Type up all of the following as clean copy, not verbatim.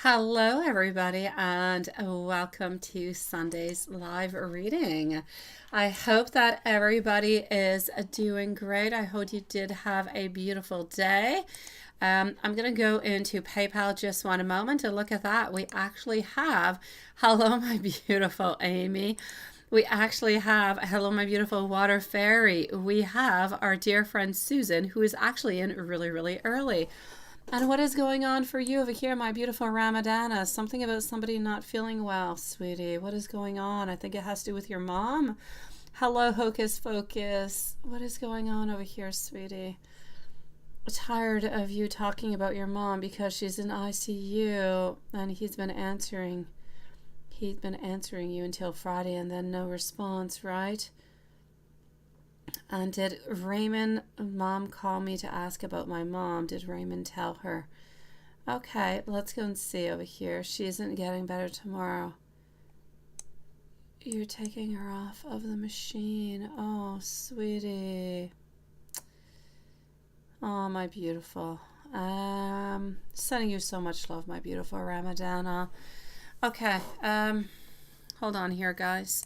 Hello, everybody, and welcome to Sunday's live reading. I hope that everybody is doing great. I hope you did have a beautiful day. I'm going to go into PayPal just one moment and look at that. We actually have, hello, my beautiful Amy. We actually have, hello, my beautiful water fairy. We have our dear friend Susan, who is actually in really, really early. And what is going on for you over here, my beautiful Ramadana? Something about somebody not feeling well, sweetie. What is going on? I think it has to do with your mom. Hello, Hocus Pocus. What is going on over here, sweetie? Tired of you talking about your mom because she's in ICU and he's been answering you until Friday and then no response, right? And did Raymond, mom, call me to ask about my mom? Did Raymond tell her? Okay, let's go and see over here. She isn't getting better tomorrow. You're taking her off of the machine. Oh, sweetie. Oh, my beautiful. Sending you so much love, my beautiful Ramadana. Okay, hold on here, guys.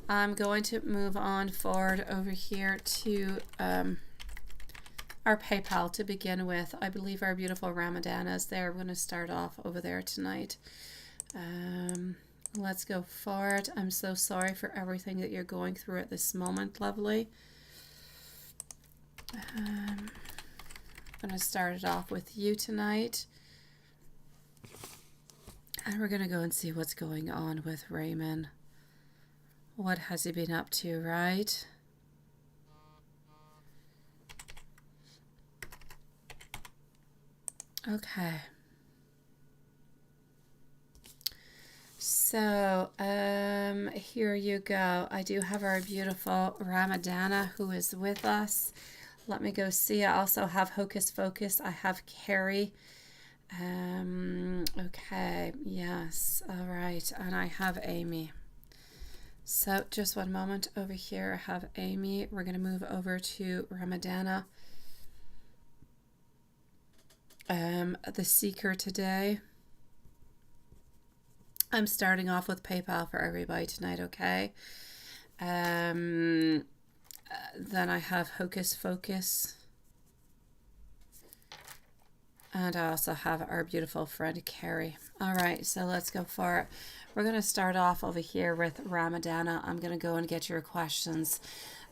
I'm going to move on forward over here to our PayPal to begin with. I believe our beautiful Ramadana is there. We're going to start off over there tonight. Let's go forward. I'm so sorry for everything that you're going through at this moment, lovely. I'm going to start it off with you tonight. And we're going to go and see what's going on with Raymond. What has he been up to, right? Okay. So, here you go. I do have our beautiful Ramadana who is with us. Let me go see. I also have Hocus Pocus. I have Carrie. Okay. Yes. All right. And I have Amy. So just one moment over here. I have Amy. We're going to move over to Ramadana. The Seeker today. I'm starting off with PayPal for everybody tonight, okay? Then I have Hocus Pocus. And I also have our beautiful friend Carrie. All right, so let's go for it. We're going to start off over here with Ramadana. I'm going to go and get your questions.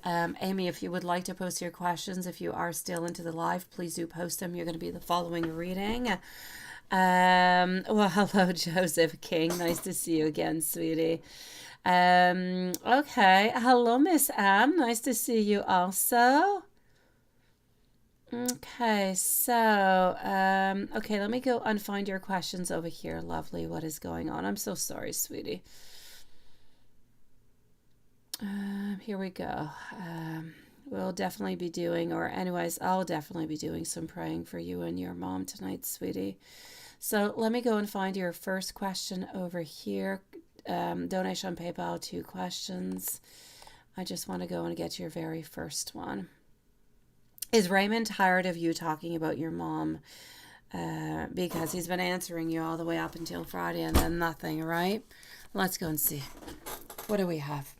Amy, if you would like to post your questions, if you are still into the live, please do post them. You're going to be the following reading. Well, hello, Joseph King. Nice to see you again, sweetie. Okay. Hello, Miss Anne. Nice to see you also. Okay, so, okay, let me go and find your questions over here. Lovely. What is going on? I'm so sorry, sweetie. Here we go. We'll definitely be doing, or anyways, I'll definitely be doing some praying for you and your mom tonight, sweetie. So let me go and find your first question over here. Donation PayPal, 2 questions. I just want to go and get your very first one. Is Raymond tired of you talking about your mom? Because he's been answering you all the way up until Friday and then nothing, right? Let's go and see. What do we have?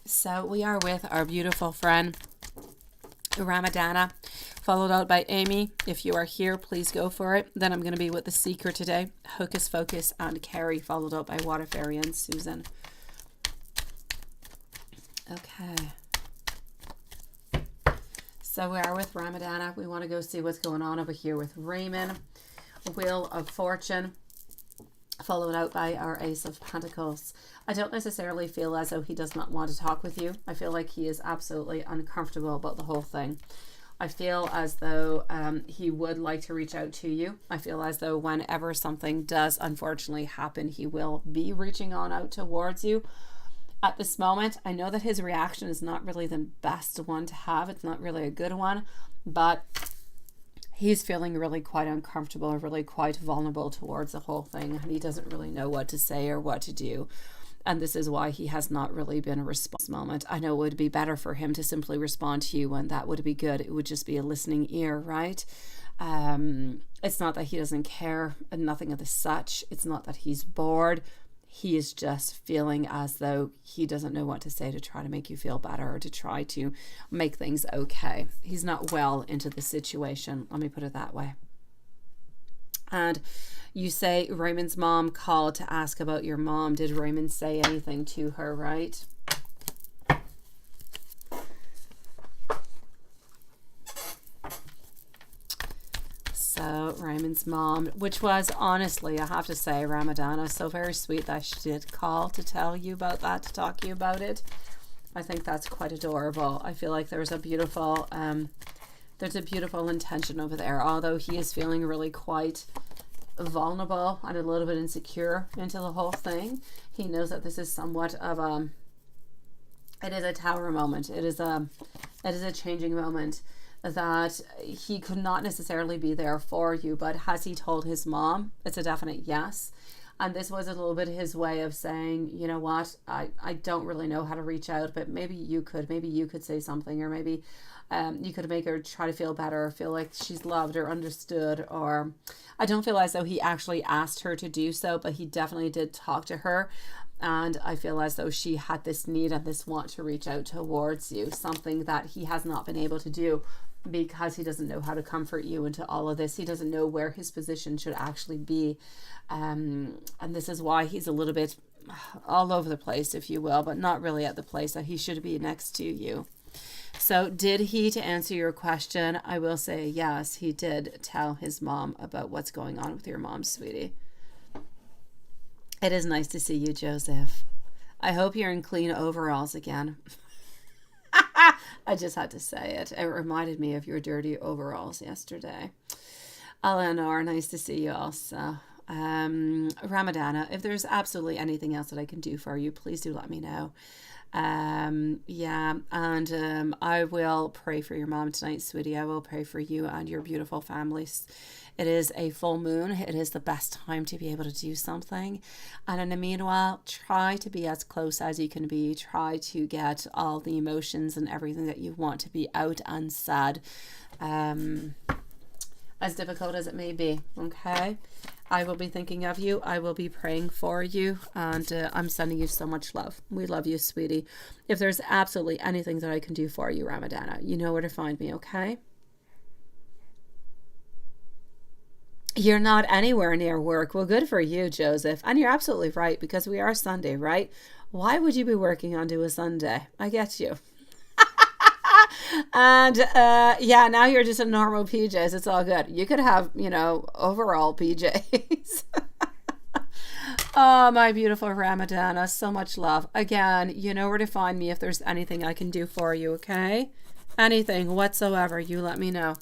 So we are with our beautiful friend Ramadana, followed out by Amy. If you are here, please go for it. Then I'm going to be with the Seeker today, Hocus Pocus, and Carrie, followed out by Water Fairy and Susan. Okay. So we are with Ramadana. We want to go see what's going on over here with Raymond. Wheel of Fortune, followed out by our Ace of Pentacles. I don't necessarily feel as though he does not want to talk with you. I feel like he is absolutely uncomfortable about the whole thing. I feel as though he would like to reach out to you. I feel as though whenever something does unfortunately happen, he will be reaching on out towards you. At this moment, I know that his reaction is not really the best one to have. It's not really a good one, but he's feeling really quite uncomfortable, really quite vulnerable towards the whole thing. And he doesn't really know what to say or what to do. And this is why he has not really been a response moment. I know it would be better for him to simply respond to you, and that would be good. It would just be a listening ear, right? It's not that he doesn't care and nothing of the such. It's not that he's bored. He is just feeling as though he doesn't know what to say to try to make you feel better or to try to make things okay. He's not well into the situation. Let me put it that way. And you say Raymond's mom called to ask about your mom. Did Raymond say anything to her, right? So Raymond's mom, which was honestly, I have to say, Ramadana, so very sweet that she did call to tell you about that, to talk to you about it. I think that's quite adorable. I feel like there's a beautiful intention over there, although he is feeling really quite vulnerable and a little bit insecure into the whole thing. He knows that this is somewhat of it is a tower moment. It is a changing moment, that he could not necessarily be there for you, but has he told his mom? It's a definite yes. And this was a little bit his way of saying, you know what, I don't really know how to reach out, but maybe you could say something, or maybe you could make her try to feel better, or feel like she's loved or understood. Or I don't feel as though he actually asked her to do so, but he definitely did talk to her. And I feel as though she had this need and this want to reach out towards you, something that he has not been able to do because he doesn't know how to comfort you into all of this. He doesn't know where his position should actually be. And this is why he's a little bit all over the place, if you will, but not really at the place that he should be next to you. So did he, to answer your question, I will say yes, he did tell his mom about what's going on with your mom, sweetie. It is nice to see you, Joseph. I hope you're in clean overalls again. I just had to say it. It reminded me of your dirty overalls yesterday. Eleanor, nice to see you also. Ramadana, if there's absolutely anything else that I can do for you, please do let me know. I will pray for your mom tonight, sweetie. I will pray for you and your beautiful families. It is a full moon. It is the best time to be able to do something. And in the meanwhile, try to be as close as you can be. Try to get all the emotions and everything that you want to be out and said, as difficult as it may be. Okay? I will be thinking of you. I will be praying for you. And I'm sending you so much love. We love you, sweetie. If there's absolutely anything that I can do for you, Ramadana, you know where to find me, okay? You're not anywhere near work. Well, good for you, Joseph. And you're absolutely right, because we are Sunday, right? Why would you be working onto a Sunday? I get you. And now you're just in normal PJs. It's all good. You could have, overall PJs. Oh, my beautiful Ramadana. So much love. Again, you know where to find me if there's anything I can do for you, okay? Anything whatsoever, you let me know.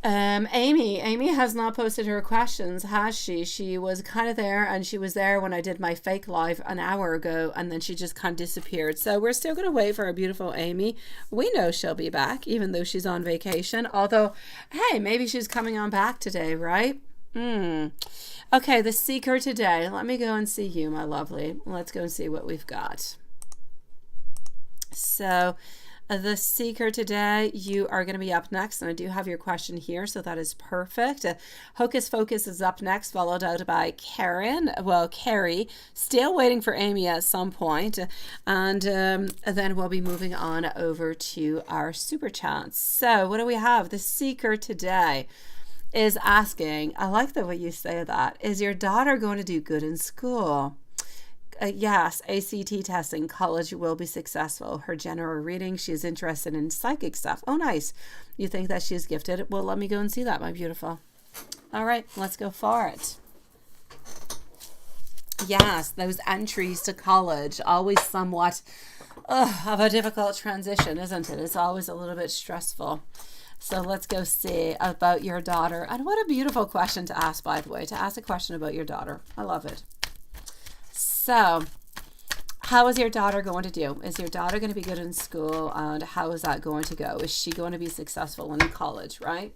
Amy has not posted her questions, has she? She was kind of there, and she was there when I did my fake live an hour ago, and then she just kind of disappeared. So we're still going to wait for our beautiful Amy. We know she'll be back, even though she's on vacation. Although, hey, maybe she's coming on back today, right? Okay, the seeker today. Let me go and see you, my lovely. Let's go and see what we've got. So the seeker today, you are going to be up next, and I do have your question here, so that is perfect. Hocus Focus is up next, followed out by Carrie, still waiting for Amy at some point, and then we'll be moving on over to our super chats. So what do we have? The seeker today is asking, I like the way you say that, is your daughter going to do good in school? Yes, ACT testing, college will be successful. Her general reading, she is interested in psychic stuff. Oh, nice. You think that she's gifted? Well, let me go and see that, my beautiful. All right, let's go for it. Yes, those entries to college, always somewhat of a difficult transition, isn't it? It's always a little bit stressful. So let's go see about your daughter. And what a beautiful question to ask, by the way, to ask a question about your daughter. I love it. So, how is your daughter going to do? Is your daughter going to be good in school, and how is that going to go? Is she going to be successful in college, right?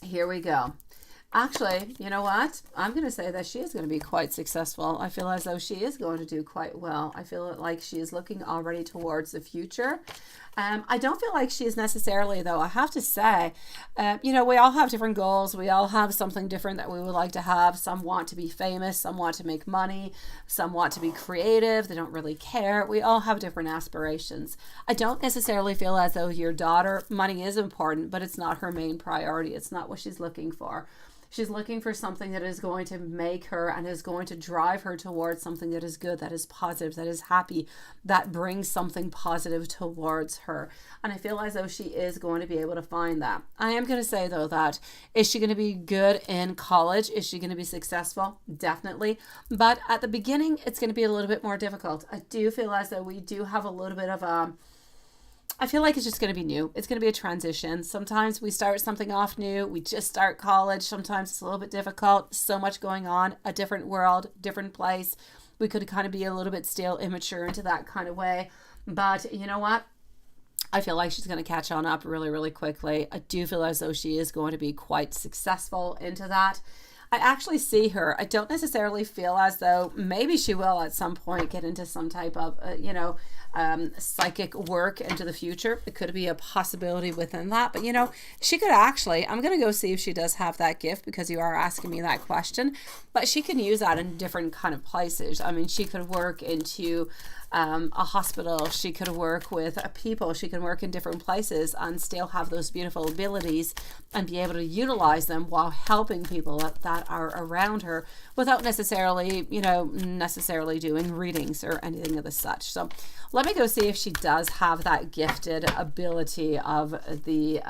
Here we go. Actually, you know what? I'm going to say that she is going to be quite successful. I feel as though she is going to do quite well. I feel like she is looking already towards the future. I don't feel like she is necessarily, though, I have to say, we all have different goals. We all have something different that we would like to have. Some want to be famous. Some want to make money. Some want to be creative. They don't really care. We all have different aspirations. I don't necessarily feel as though your daughter, money is important, but it's not her main priority. It's not what she's looking for. She's looking for something that is going to make her and is going to drive her towards something that is good, that is positive, that is happy, that brings something positive towards her. And I feel as though she is going to be able to find that. I am going to say, though, that is she going to be good in college? Is she going to be successful? Definitely. But at the beginning, it's going to be a little bit more difficult. I do feel as though we do have a little bit of I feel like it's just going to be new. It's going to be a transition. Sometimes we start something off new. We just start college. Sometimes it's a little bit difficult. So much going on. A different world, different place. We could kind of be a little bit still immature into that kind of way. But you know what? I feel like she's going to catch on up really, really quickly. I do feel as though she is going to be quite successful into that. I actually see her. I don't necessarily feel as though maybe she will at some point get into some type of, psychic work into the future. It could be a possibility within that. But, she could actually, I'm going to go see if she does have that gift because you are asking me that question. But she can use that in different kind of places. I mean, she could work into a hospital. She could work with people. She can work in different places and still have those beautiful abilities and be able to utilize them while helping people that are around her without necessarily doing readings or anything of the such. So let me go see if she does have that gifted ability of the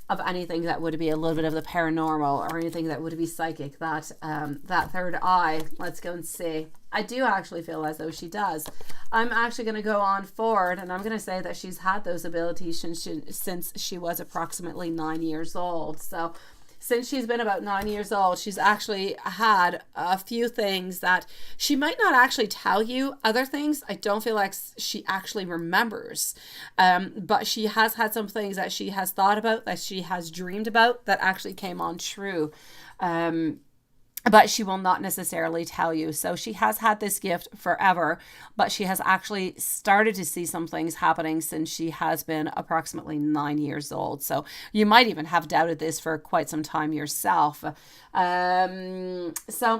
of anything that would be a little bit of the paranormal or anything that would be psychic, that third eye. Let's go and see. I do actually feel as though she does. I'm actually going to go on forward and I'm going to say that she's had those abilities since she was approximately 9 years old. So since she's been about 9 years old, she's actually had a few things that she might not actually tell you. Other things, I don't feel like she actually remembers. But she has had some things that she has thought about, that she has dreamed about, that actually came on true. But she will not necessarily tell you. So she has had this gift forever, but she has actually started to see some things happening since she has been approximately 9 years old. So you might even have doubted this for quite some time yourself. So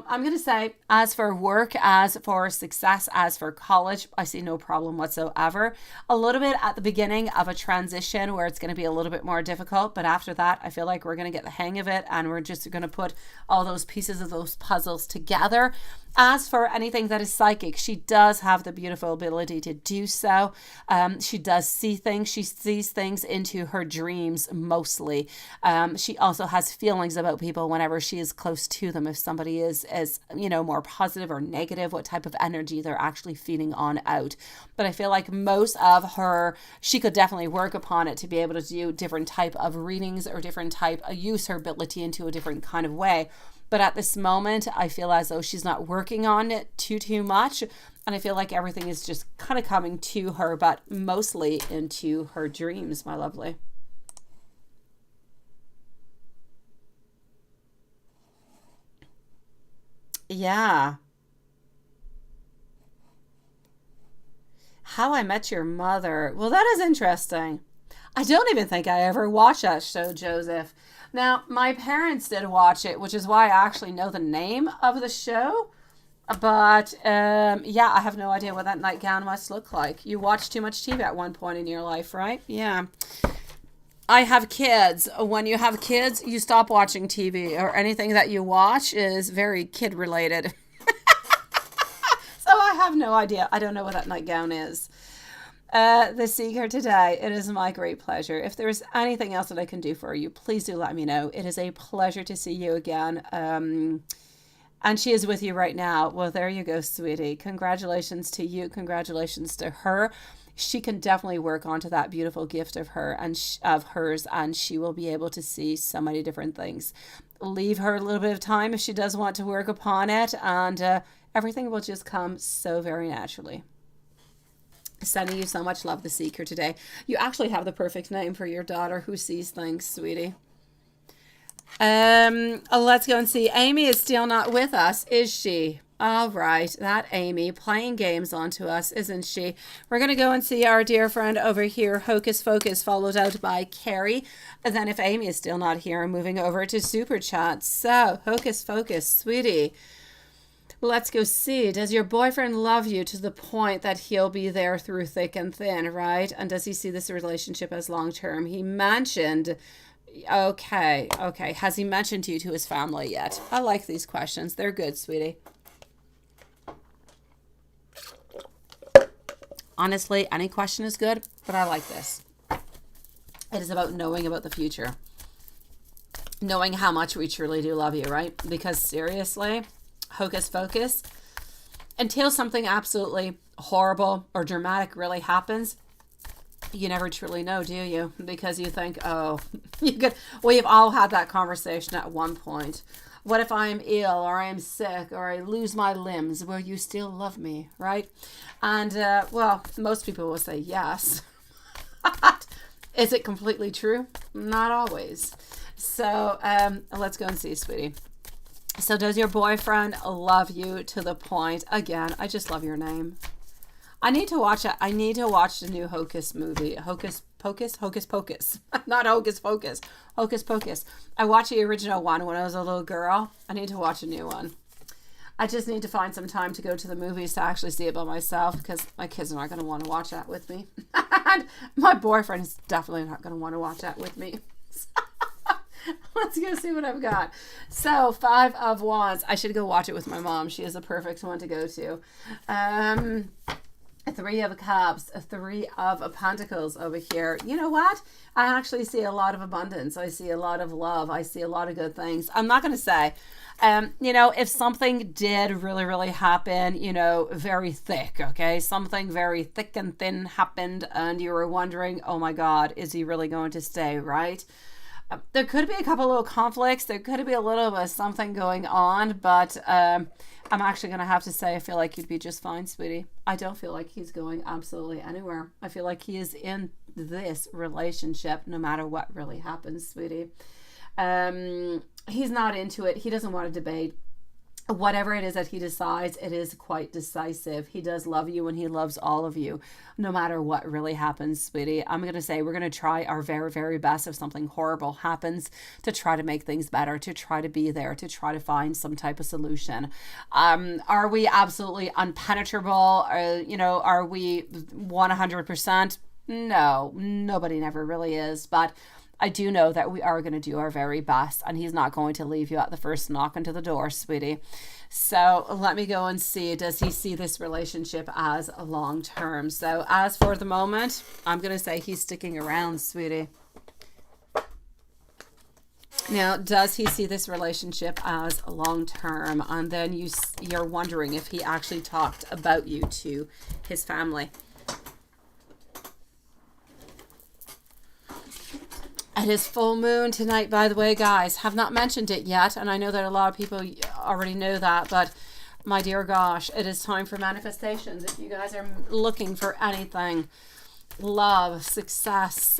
I'm going to say, as for work, as for success, as for college, I see no problem whatsoever. A little bit at the beginning of a transition where it's going to be a little bit more difficult, but after that, I feel like we're going to get the hang of it and we're just going to put all those pieces of those puzzles together. As for anything that is psychic, she does have the beautiful ability to do so. She does see things. She sees things into her dreams mostly. She also has feelings about people whenever she is close to them. If somebody is more positive or negative, what type of energy they're actually feeding on out. But I feel like most of her, she could definitely work upon it to be able to do different type of readings or different type, use her ability into a different kind of way. But at this moment, I feel as though she's not working on it too much. And I feel like everything is just kind of coming to her, but mostly into her dreams, my lovely. Yeah. How I Met Your Mother. Well, that is interesting. I don't even think I ever watched that show, Joseph. Now, my parents did watch it, which is why I actually know the name of the show. But yeah, I have no idea what that nightgown must look like. You watched too much TV at one point in your life, right? Yeah. I have kids. When you have kids, you stop watching TV, or anything that you watch is very kid related. So I have no idea. I don't know what that nightgown is. The Seeker today, it is my great pleasure. If there's anything else that I can do for you, please do let me know. It is a pleasure to see you again. And she is with you right now. Well, there you go, sweetie. Congratulations to you. Congratulations to her. She can definitely work onto that beautiful gift of her and of hers, and she will be able to see so many different things. Leave her a little bit of time if she does want to work upon it, and everything will just come so very naturally. Sending you so much love, the Seeker today. You actually have the perfect name for your daughter who sees things, sweetie. Let's go and see. Amy is still not with us, is she? All right, that Amy playing games onto us, isn't she? We're going to go and see our dear friend over here, Hocus Focus, followed out by Carrie. And then if Amy is still not here, I'm moving over to Super Chat. So, Hocus Focus, sweetie, let's go see. Does your boyfriend love you to the point that he'll be there through thick and thin, right? And does he see this relationship as long-term? He mentioned... Okay. Has he mentioned you to his family yet? I like these questions. They're good, sweetie. Honestly, any question is good, but I like this. It is about knowing about the future. Knowing how much we truly do love you, right? Because seriously, Hocus Focus, until something absolutely horrible or dramatic really happens, you never truly know, do you? Because you think, oh, you could. We've all had that conversation at one point. What if I'm ill or I'm sick or I lose my limbs? Will you still love me, right? And, well, most people will say yes. Is it completely true? Not always. So let's go and see, sweetie. So does your boyfriend love you to the point, again, I just love your name. I need to watch it. I need to watch the new Hocus movie. Hocus Pocus? Hocus Pocus. Not Hocus Pocus. Hocus Pocus. I watched the original one when I was a little girl. I need to watch a new one. I just need to find some time to go to the movies to actually see it by myself because my kids are not going to want to watch that with me. And my boyfriend is definitely not going to want to watch that with me. Let's go see what I've got. So, 5 of Wands. I should go watch it with my mom. She is the perfect one to go to. 3 of Cups, 3 of Pentacles over here. You know what? I actually see a lot of abundance. I see a lot of love. I see a lot of good things. I'm not going to say, you know, if something did really, really happen, you know, very thick, okay? Something very thick and thin happened and you were wondering, oh my God, is he really going to stay, right? There could be a couple little conflicts. There could be a little bit of something going on, but I'm actually going to have to say I feel like you'd be just fine, sweetie. I don't feel like he's going absolutely anywhere. I feel like he is in this relationship no matter what really happens, sweetie. He's not into it. He doesn't want to debate. Whatever it is that he decides, it is quite decisive. He does love you and he loves all of you, no matter what really happens, sweetie. I'm going to say we're going to try our very, very best if something horrible happens to try to make things better, to try to be there, to try to find some type of solution. Are we absolutely unpenetrable? You know, are we 100%? No, nobody never really is, but I do know that we are going to do our very best and he's not going to leave you at the first knock into the door, sweetie. So let me go and see, does he see this relationship as a long term? So as for the moment, I'm going to say he's sticking around, sweetie. Now, does he see this relationship as a long term? And then you're wondering if he actually talked about you to his family. It is full moon tonight, by the way, guys. Have not mentioned it yet, and I know that a lot of people already know that, but my dear gosh, it is time for manifestations. If you guys are looking for anything, love, success,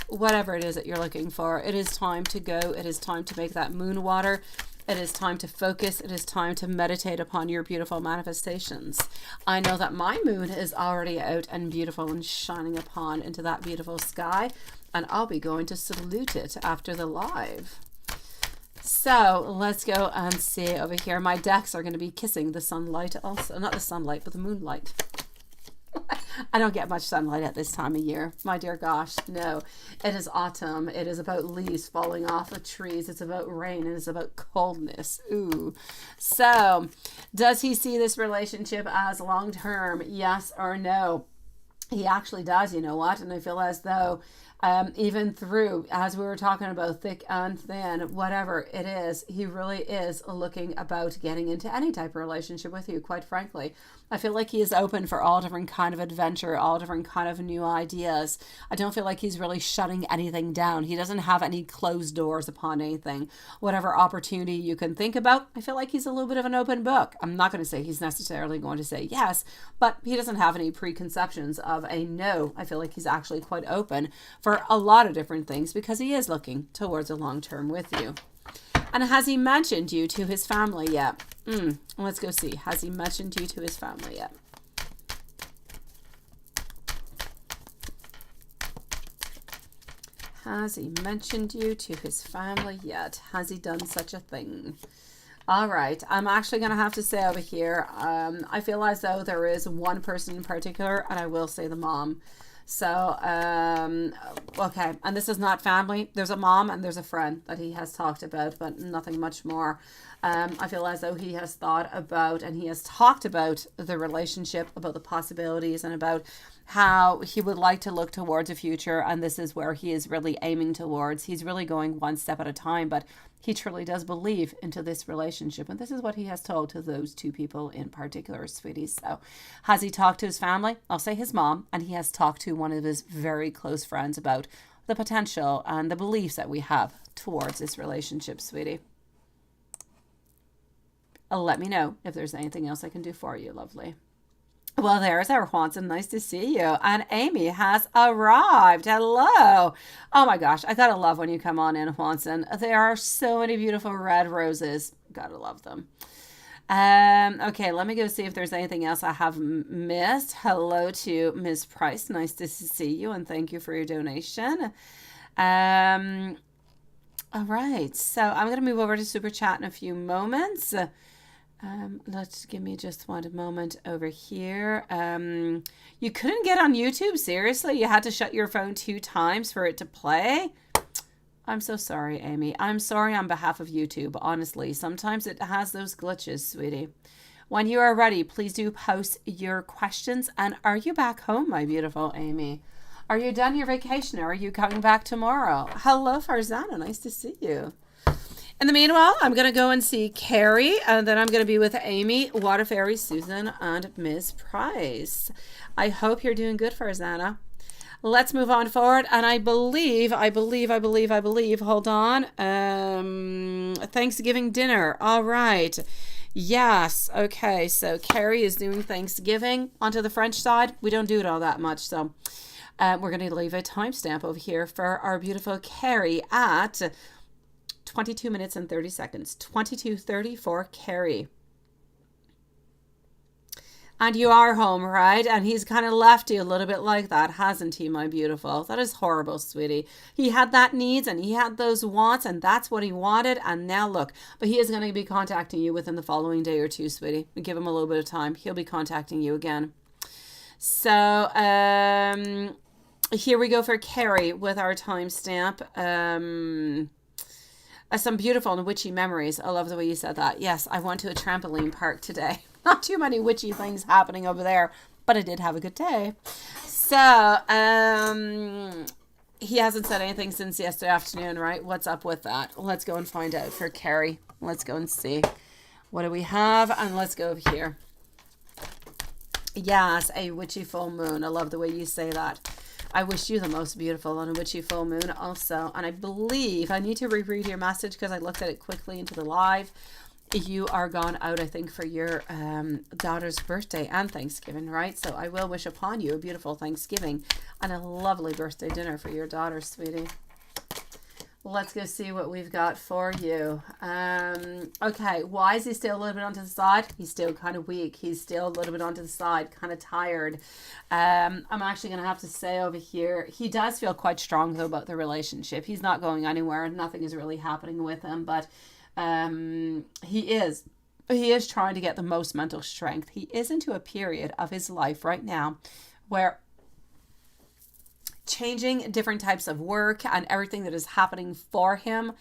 whatever it is that you're looking for, it is time to go. It is time to make that moon water. It is time to focus. It is time to meditate upon your beautiful manifestations. I know that my moon is already out and beautiful and shining upon into that beautiful sky. And I'll be going to salute it after the live. So let's go and see over here. My decks are going to be kissing the sunlight also. Not the sunlight, but the moonlight. I don't get much sunlight at this time of year. My dear gosh, no. It is autumn. It is about leaves falling off of trees. It's about rain. It is about coldness. Ooh. So does he see this relationship as long-term? Yes or no? He actually does, you know what? And I feel as though even through, as we were talking about thick and thin, whatever it is, he really is looking about getting into any type of relationship with you, quite frankly. I feel like he is open for all different kind of adventure, all different kind of new ideas. I don't feel like he's really shutting anything down. He doesn't have any closed doors upon anything. Whatever opportunity you can think about, I feel like he's a little bit of an open book. I'm not going to say he's necessarily going to say yes, but he doesn't have any preconceptions of a no. I feel like he's actually quite open for for a lot of different things because he is looking towards a long term with you. And has he mentioned you to his family yet? Let's go see. Has he mentioned you to his family yet? Has he mentioned you to his family yet? Has he done such a thing? All right. I'm actually going to have to say over here, I feel as though there is one person in particular, and I will say the mom. So, okay. And this is not family. There's a mom and there's a friend that he has talked about, but nothing much more. I feel as though he has thought about and he has talked about the relationship, about the possibilities, and about how he would like to look towards a future. And this is where he is really aiming towards. He's really going one step at a time, but he truly does believe into this relationship. And this is what he has told to those two people in particular, sweeties. So has he talked to his family? I'll say his mom. And he has talked to one of his very close friends about the potential and the beliefs that we have towards this relationship, sweetie. Let me know if there's anything else I can do for you, lovely. Well, there's our Juanson. Nice to see you. And Amy has arrived. Hello. Oh my gosh. I gotta love when you come on in, Juanson. There are so many beautiful red roses. Gotta love them. Okay, let me go see if there's anything else I have missed. Hello to Ms. Price. Nice to see you and thank you for your donation. All right. So I'm going to move over to Super Chat in a few moments. Let's give me just one moment over here. You couldn't get on YouTube? Seriously? You had to shut your phone 2 times for it to play? I'm so sorry, Amy. I'm sorry on behalf of YouTube, honestly. Sometimes it has those glitches, sweetie. When you are ready, please do post your questions. And are you back home, my beautiful Amy? Are you done your vacation or are you coming back tomorrow? Hello, Farzana. Nice to see you. In the meanwhile, I'm going to go and see Carrie, and then I'm going to be with Amy, Water Fairy, Susan, and Ms. Price. I hope you're doing good, Farzana. Let's move on forward. And I believe, hold on. Thanksgiving dinner. All right. Yes. Okay. So Carrie is doing Thanksgiving. Onto the French side. We don't do it all that much. So we're going to leave a timestamp over here for our beautiful Carrie at 22 minutes and 30 seconds. 22:30 for Carrie. And you are home, right? And he's kind of left you a little bit like that, hasn't he, my beautiful? That is horrible, sweetie. He had that needs and he had those wants, and that's what he wanted. And now look, but he is going to be contacting you within the following day or two, sweetie. Give him a little bit of time. He'll be contacting you again. So here we go for Carrie with our timestamp. Some beautiful and witchy memories. I love the way you said that. Yes, I went to a trampoline park today. Not too many witchy things happening over there, but I did have a good day. So, he hasn't said anything since yesterday afternoon, right? What's up with that? Let's go and find out for Carrie. Let's go and see. What do we have? And let's go over here. Yes, a witchy full moon. I love the way you say that. I wish you the most beautiful on a witchy full moon also. And I believe I need to reread your message because I looked at it quickly into the live. You are gone out, I think, for your daughter's birthday and Thanksgiving, right? So I will wish upon you a beautiful Thanksgiving and a lovely birthday dinner for your daughter, sweetie. Let's go see what we've got for you. Okay, why is he still a little bit onto the side? He's still kind of weak. He's still a little bit onto the side, kind of tired. I'm actually going to have to say over here, he does feel quite strong, though, about the relationship. He's not going anywhere. Nothing is really happening with him, but he is trying to get the most mental strength. He is into a period of his life right now where changing different types of work and everything that is happening for him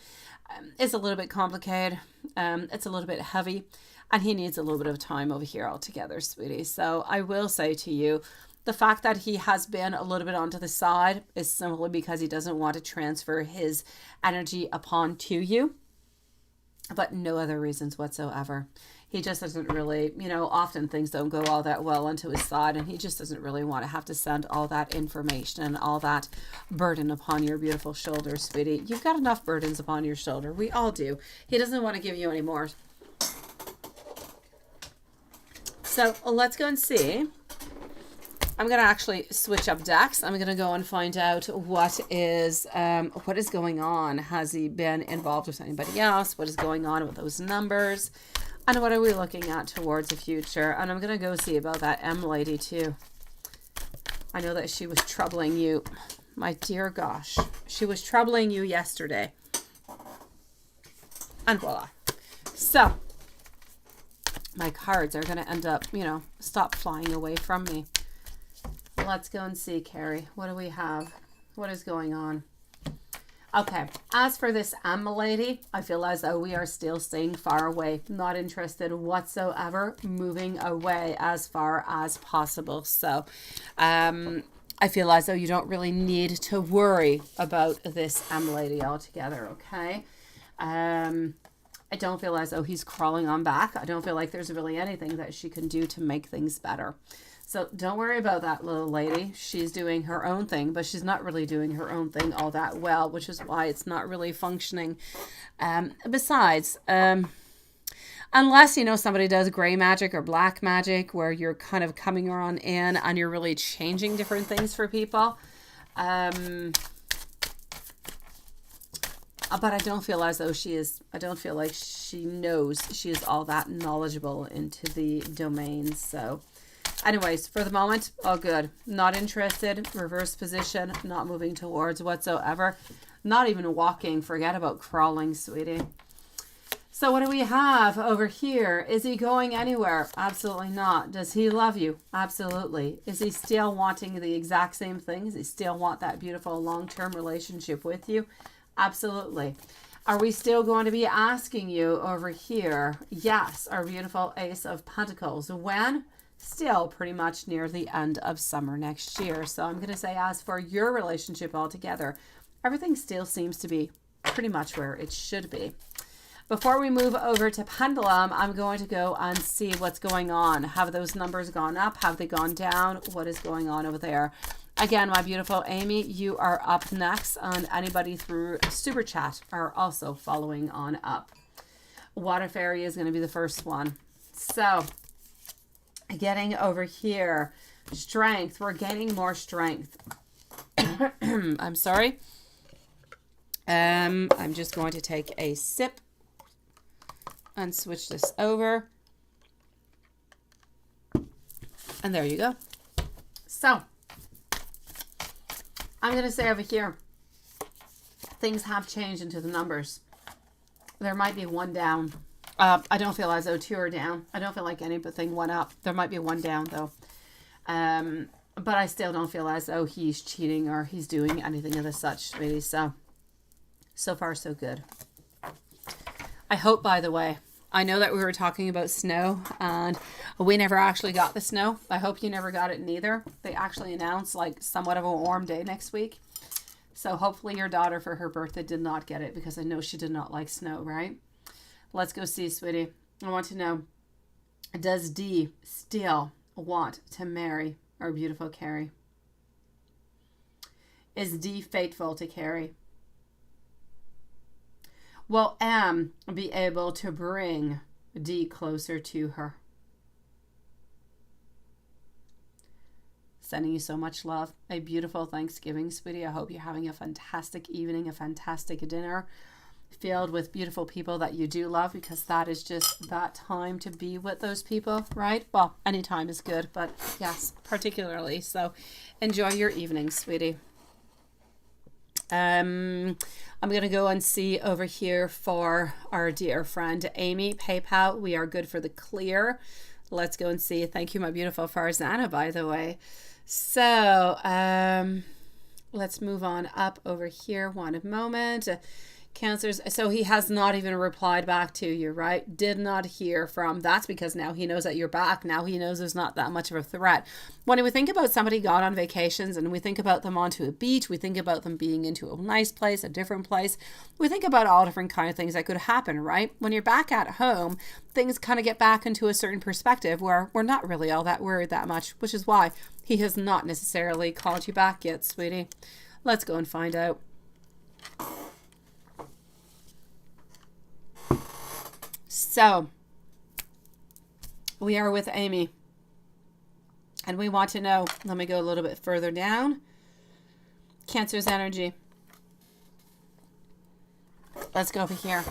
is a little bit complicated. It's a little bit heavy and he needs a little bit of time over here altogether, sweetie. So I will say to you, the fact that he has been a little bit onto the side is simply because he doesn't want to transfer his energy upon to you, but no other reasons whatsoever. He just doesn't really, often things don't go all that well onto his side, and he just doesn't really want to have to send all that information and all that burden upon your beautiful shoulders, sweetie. You've got enough burdens upon your shoulder. We all do. He doesn't want to give you any more. So let's go and see I'm going to actually switch up decks. I'm going to go and find out what is going on. Has he been involved with anybody else? What is going on with those numbers? And what are we looking at towards the future? And I'm going to go see about that M lady too. I know that she was troubling you. My dear gosh. She was troubling you yesterday. And voila. So, my cards are going to end up, you know, stop flying away from me. Let's go and see, Carrie. What do we have? What is going on? Okay. As for this M lady, I feel as though we are still staying far away. Not interested whatsoever. Moving away as far as possible. So, I feel as though you don't really need to worry about this M lady altogether, okay? I don't feel as though he's crawling on back. I don't feel like there's really anything that she can do to make things better. So don't worry about that little lady. She's doing her own thing, but she's not really doing her own thing all that well, which is why it's not really functioning. Besides, unless, you know, somebody does gray magic or black magic where you're kind of coming on in and you're really changing different things for people. But I don't feel as though she is, I don't feel like she knows she is all that knowledgeable into the domain. So anyways, for the moment, all good. Not interested, reverse position, not moving towards whatsoever. Not even walking, forget about crawling, sweetie. So what do we have over here? Is he going anywhere? Absolutely not. Does he love you? Absolutely. Is he still wanting the exact same thing? Does he still want that beautiful long-term relationship with you? Absolutely. Are we still going to be asking you over here? Yes, our beautiful Ace of Pentacles. When? Still pretty much near the end of summer next year. So I'm going to say, as for your relationship altogether, everything still seems to be pretty much where it should be. Before we move over to Pendulum, I'm going to go and see what's going on. Have those numbers gone up? Have they gone down? What is going on over there? Again, my beautiful Amy, you are up next, and anybody through Super Chat are also following on up. Water Fairy is going to be the first one. So, getting over here, strength. We're gaining more strength. I'm sorry. I'm just going to take a sip and switch this over. And there you go. So, I'm going to say over here, things have changed into the numbers. There might be one down. I don't feel as though two are down. I don't feel like anything went up. There might be one down, though. But I still don't feel as though he's cheating or he's doing anything of the such, really. So far, so good. I hope, by the way, I know that we were talking about snow and we never actually got the snow. I hope you never got it neither. They actually announced like somewhat of a warm day next week. So hopefully your daughter for her birthday did not get it, because I know she did not like snow, right? Let's go see, sweetie. I want to know, does D still want to marry our beautiful Carrie? Is D faithful to Carrie? Will M be able to bring D closer to her? Sending you so much love. A beautiful Thanksgiving, sweetie. I hope you're having a fantastic evening, a fantastic dinner filled with beautiful people that you do love, because that is just that time to be with those people, right? Well, any time is good, but yes, particularly. So enjoy your evening, sweetie. I'm going to go and see over here for our dear friend Amy. PayPal, we are good for the clear. Let's go and see. Thank you, my beautiful Farzana, by the way. So let's move on up over here. One moment. Cancers. So he has not even replied back to you, right? Did not hear from. That's because now he knows that you're back. Now he knows there's not that much of a threat. When we think about somebody gone on vacations and we think about them onto a beach, we think about them being into a nice place, a different place. We think about all different kind of things that could happen, right? When you're back at home, things kind of get back into a certain perspective where we're not really all that worried that much, which is why he has not necessarily called you back yet, sweetie. Let's go and find out. So, we are with Amy. And we want to know, let me go a little bit further down. Cancer's energy. Let's go over here.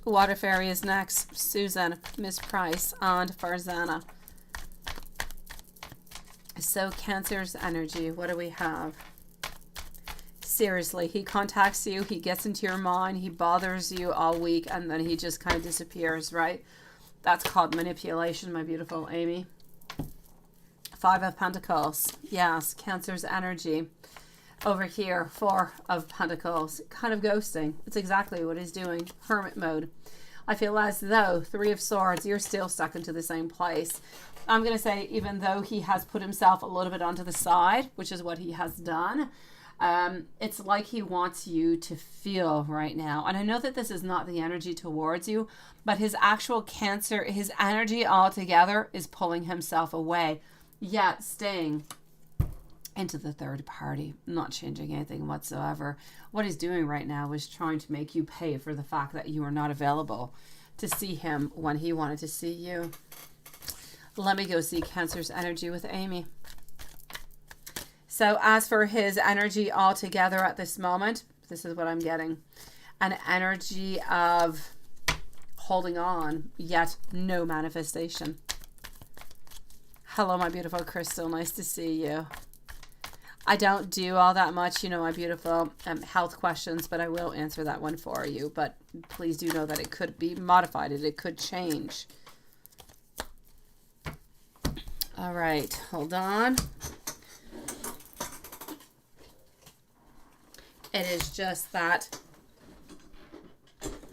Water Fairy is next. Susan, Miss Price, and Farzana. So Cancer's energy, what do we have? Seriously, he contacts you, he gets into your mind, he bothers you all week, and then he just kind of disappears, right? That's called manipulation, my beautiful Amy. 5 of Pentacles. Yes, Cancer's energy. Over here, 4 of Pentacles. Kind of ghosting. It's exactly what he's doing. Hermit mode. I feel as though 3 of Swords, you're still stuck into the same place. I'm going to say, even though he has put himself a little bit onto the side, which is what he has done, it's like he wants you to feel right now. And I know that this is not the energy towards you, but his actual Cancer, his energy altogether is pulling himself away, yet staying into the third party, not changing anything whatsoever. What he's doing right now is trying to make you pay for the fact that you are not available to see him when he wanted to see you. Let me go see Cancer's energy with Amy. So as for his energy altogether at this moment, this is what I'm getting. An energy of holding on, yet no manifestation. Hello, my beautiful Crystal. Nice to see you. I don't do all that much, you know, my beautiful health questions, but I will answer that one for you. But please do know that it could be modified. It could change. All right, hold on. It is just that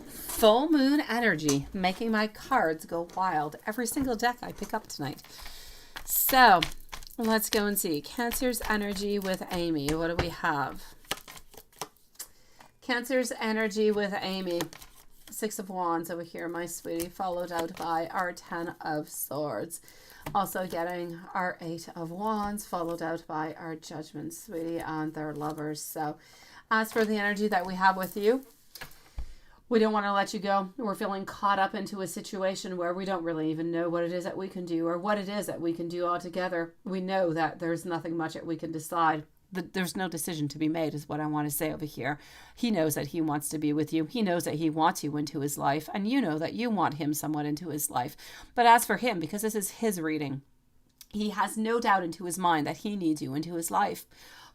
full moon energy making my cards go wild. Every single deck I pick up tonight. So let's go and see. Cancer's energy with Amy. What do we have? Cancer's energy with Amy. 6 of Wands over here, my sweetie, followed out by our 10 of Swords. Also getting our 8 of Wands, followed out by our Judgment, sweetie, and their lovers. So as for the energy that we have with you, we don't want to let you go. We're feeling caught up into a situation where we don't really even know what it is that we can do or what it is that we can do altogether. We know that there's nothing much that we can decide. There's no decision to be made is what I want to say over here. He knows that he wants to be with you. He knows that he wants you into his life. And you know that you want him somewhat into his life. But as for him, because this is his reading, he has no doubt into his mind that he needs you into his life.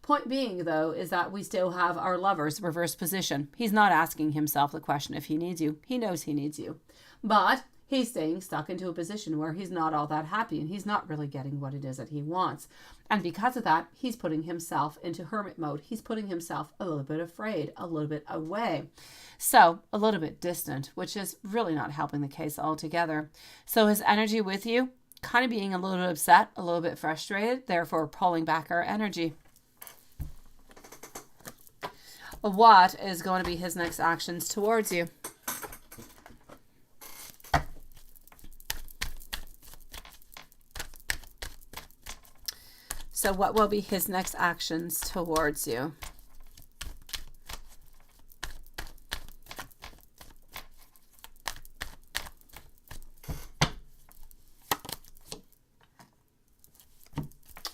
Point being, though, is that we still have our lovers reverse position. He's not asking himself the question if he needs you. He knows he needs you. But he's staying stuck into a position where he's not all that happy and he's not really getting what it is that he wants. And because of that, he's putting himself into hermit mode. He's putting himself a little bit afraid, a little bit away. So a little bit distant, which is really not helping the case altogether. So his energy with you, kind of being a little bit upset, a little bit frustrated, therefore pulling back our energy. What is going to be his next actions towards you? So what will be his next actions towards you?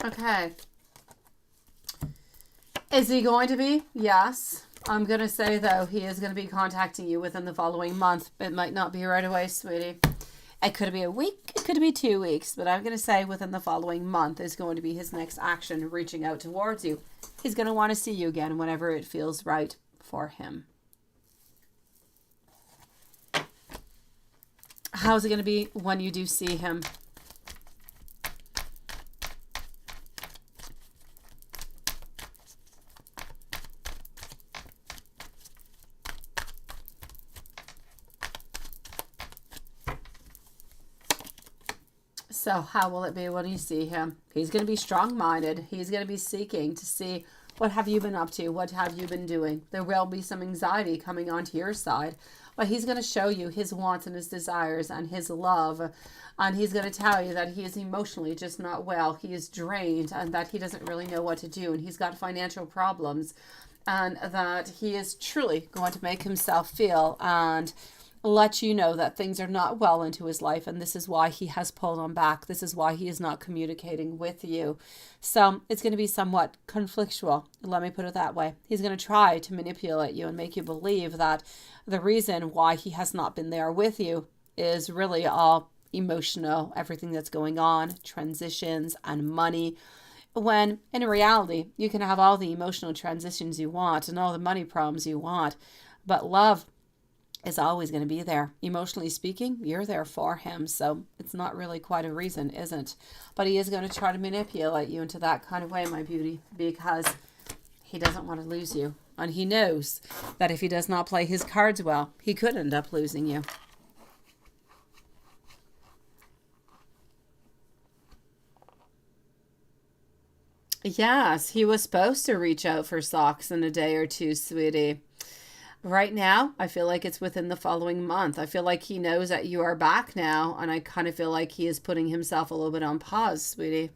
Okay. Is he going to be? Yes. I'm going to say, though, he is going to be contacting you within the following month. It might not be right away, sweetie. It could be a week. It could be 2 weeks. But I'm going to say within the following month is going to be his next action, reaching out towards you. He's going to want to see you again whenever it feels right for him. How's it going to be when you do see him? So how will it be when you see him? He's going to be strong-minded. He's going to be seeking to see, what have you been up to? What have you been doing? There will be some anxiety coming onto your side, but he's going to show you his wants and his desires and his love. And he's going to tell you that he is emotionally just not well. He is drained and that he doesn't really know what to do. And he's got financial problems and that he is truly going to make himself feel and let you know that things are not well into his life, and this is why he has pulled on back. This is why he is not communicating with you. So it's going to be somewhat conflictual, let me put it that way. He's going to try to manipulate you and make you believe that the reason why he has not been there with you is really all emotional, everything that's going on, transitions and money, when in reality you can have all the emotional transitions you want and all the money problems you want, but love is always going to be there. Emotionally speaking, you're there for him. So it's not really quite a reason, isn't? But he is going to try to manipulate you into that kind of way, my beauty, because he doesn't want to lose you. And he knows that if he does not play his cards well, he could end up losing you. Yes, he was supposed to reach out for socks in a day or two, sweetie. Right now, I feel like it's within the following month. I feel like he knows that you are back now, and I kind of feel like he is putting himself a little bit on pause, sweetie.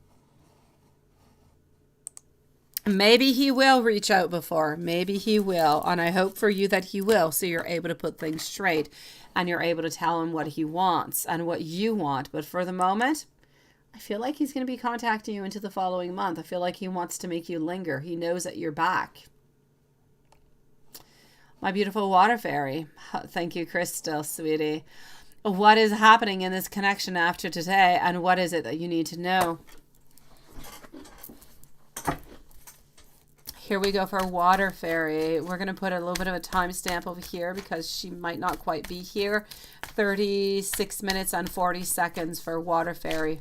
Maybe he will reach out before. Maybe he will, and I hope for you that he will, so you're able to put things straight, and you're able to tell him what he wants and what you want. But for the moment, I feel like he's going to be contacting you into the following month. I feel like he wants to make you linger. He knows that you're back. My beautiful water fairy. Thank you, Crystal, sweetie. What is happening in this connection after today, and what is it that you need to know? Here we go for water fairy. We're going to put a little bit of a timestamp over here because she might not quite be here. 36 minutes and 40 seconds for water fairy.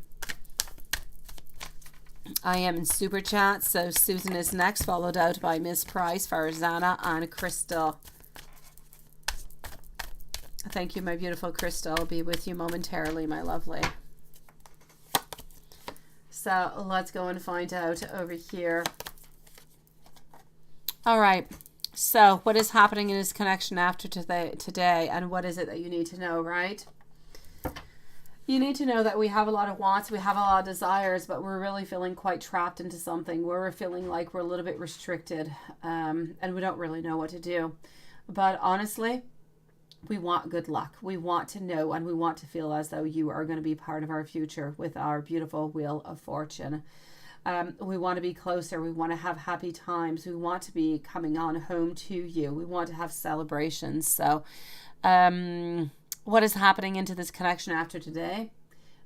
I am in super chat, so Susan is next, followed out by Miss Price, Farzana, and Crystal. Thank you, my beautiful Crystal. I'll be with you momentarily, my lovely. So let's go and find out over here. All right. So what is happening in this connection after today, and what is it that you need to know, right? You need to know that we have a lot of wants, we have a lot of desires, but we're really feeling quite trapped into something where we're feeling like we're a little bit restricted, and we don't really know what to do. But honestly, we want good luck. We want to know, and we want to feel as though you are going to be part of our future with our beautiful Wheel of Fortune. We want to be closer. We want to have happy times. We want to be coming on home to you. We want to have celebrations. So, what is happening into this connection after today?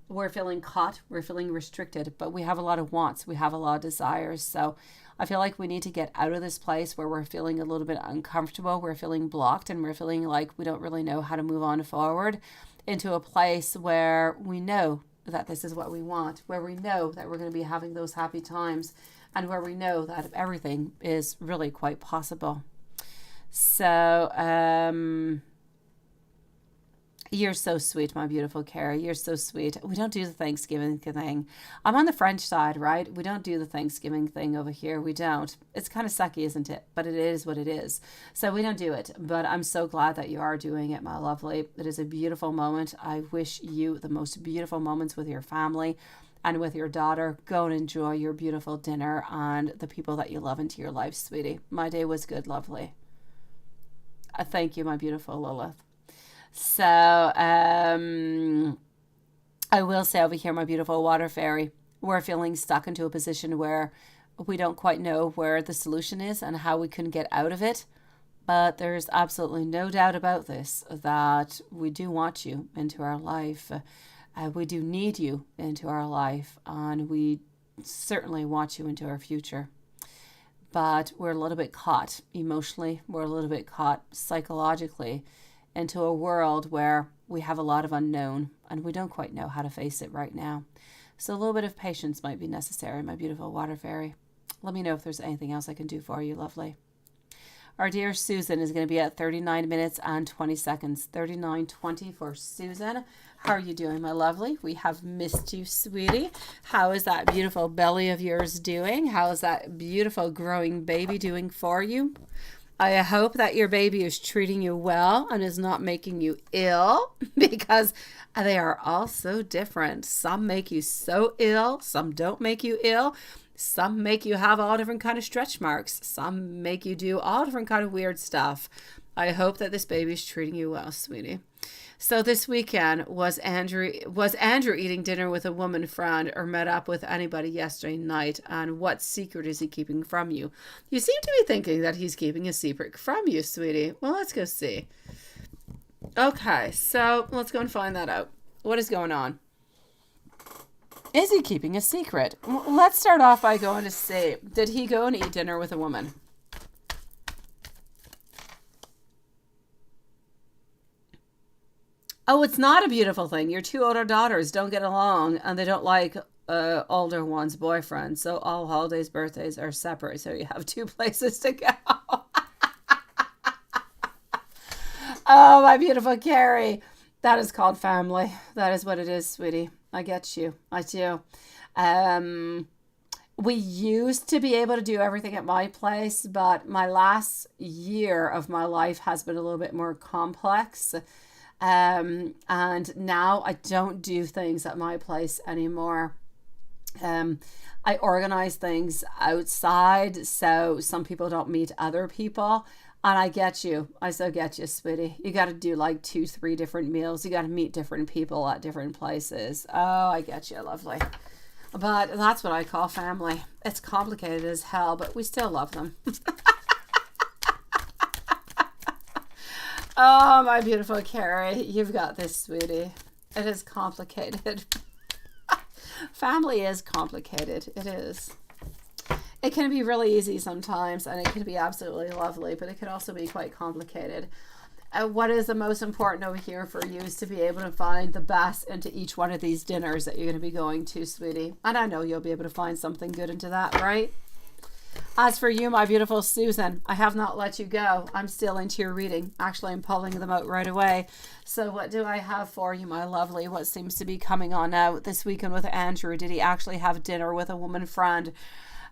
We're feeling caught, we're feeling restricted, but we have a lot of wants, we have a lot of desires. So I feel like we need to get out of this place where we're feeling a little bit uncomfortable, we're feeling blocked, and we're feeling like we don't really know how to move on forward, into a place where we know that this is what we want, where we know that we're going to be having those happy times, and where we know that everything is really quite possible. So, you're so sweet, my beautiful Carrie. You're so sweet. We don't do the Thanksgiving thing. I'm on the French side, right? We don't do the Thanksgiving thing over here. We don't. It's kind of sucky, isn't it? But it is what it is. So we don't do it. But I'm so glad that you are doing it, my lovely. It is a beautiful moment. I wish you the most beautiful moments with your family and with your daughter. Go and enjoy your beautiful dinner and the people that you love into your life, sweetie. My day was good, lovely. Thank you, my beautiful Lilith. So, I will say over here, my beautiful water fairy, we're feeling stuck into a position where we don't quite know where the solution is and how we can get out of it. But there's absolutely no doubt about this, that we do want you into our life. We do need you into our life, and we certainly want you into our future. But we're a little bit caught emotionally. We're a little bit caught psychologically into a world where we have a lot of unknown and we don't quite know how to face it right now. So a little bit of patience might be necessary, my beautiful water fairy. Let me know if there's anything else I can do for you, lovely. Our dear Susan is going to be at 39 minutes and 20 seconds. 39:20 for Susan. How are you doing, my lovely? We have missed you, sweetie. How is that beautiful belly of yours doing? How is that beautiful growing baby doing for you? I hope that your baby is treating you well and is not making you ill, because they are all so different. Some make you so ill, some don't make you ill. Some make you have all different kind of stretch marks. Some make you do all different kind of weird stuff. I hope that this baby's treating you well, sweetie. So this weekend, was Andrew eating dinner with a woman friend or met up with anybody yesterday night? And what secret is he keeping from you? You seem to be thinking that he's keeping a secret from you, sweetie. Well, let's go see. Okay, so let's go and find that out. What is going on? Is he keeping a secret? Let's start off by going to see, did he go and eat dinner with a woman? Oh, it's not a beautiful thing. Your two older daughters don't get along and they don't like older one's boyfriend. So all holidays, birthdays are separate. So you have two places to go. Oh, my beautiful Carrie. That is called family. That is what it is, sweetie. I get you. I do. We used to be able to do everything at my place, but my last year of my life has been a little bit more complex. And now I don't do things at my place anymore. I organize things outside so some people don't meet other people. And I get you. I so get you, sweetie. You got to do like 2-3 different meals. You got to meet different people at different places. Oh, I get you. Lovely. But that's what I call family. It's complicated as hell, but we still love them. Oh, my beautiful Carrie. You've got this, sweetie. It is complicated. Family is complicated. It is. It can be really easy sometimes, and it can be absolutely lovely, but it can also be quite complicated. What is the most important over here for you is to be able to find the best into each one of these dinners that you're going to be going to, sweetie. And I know you'll be able to find something good into that, right? As for you, my beautiful Susan, I have not let you go. I'm still into your reading. Actually, I'm pulling them out right away. So what do I have for you, my lovely? What seems to be coming on out this weekend with Andrew? Did he actually have dinner with a woman friend?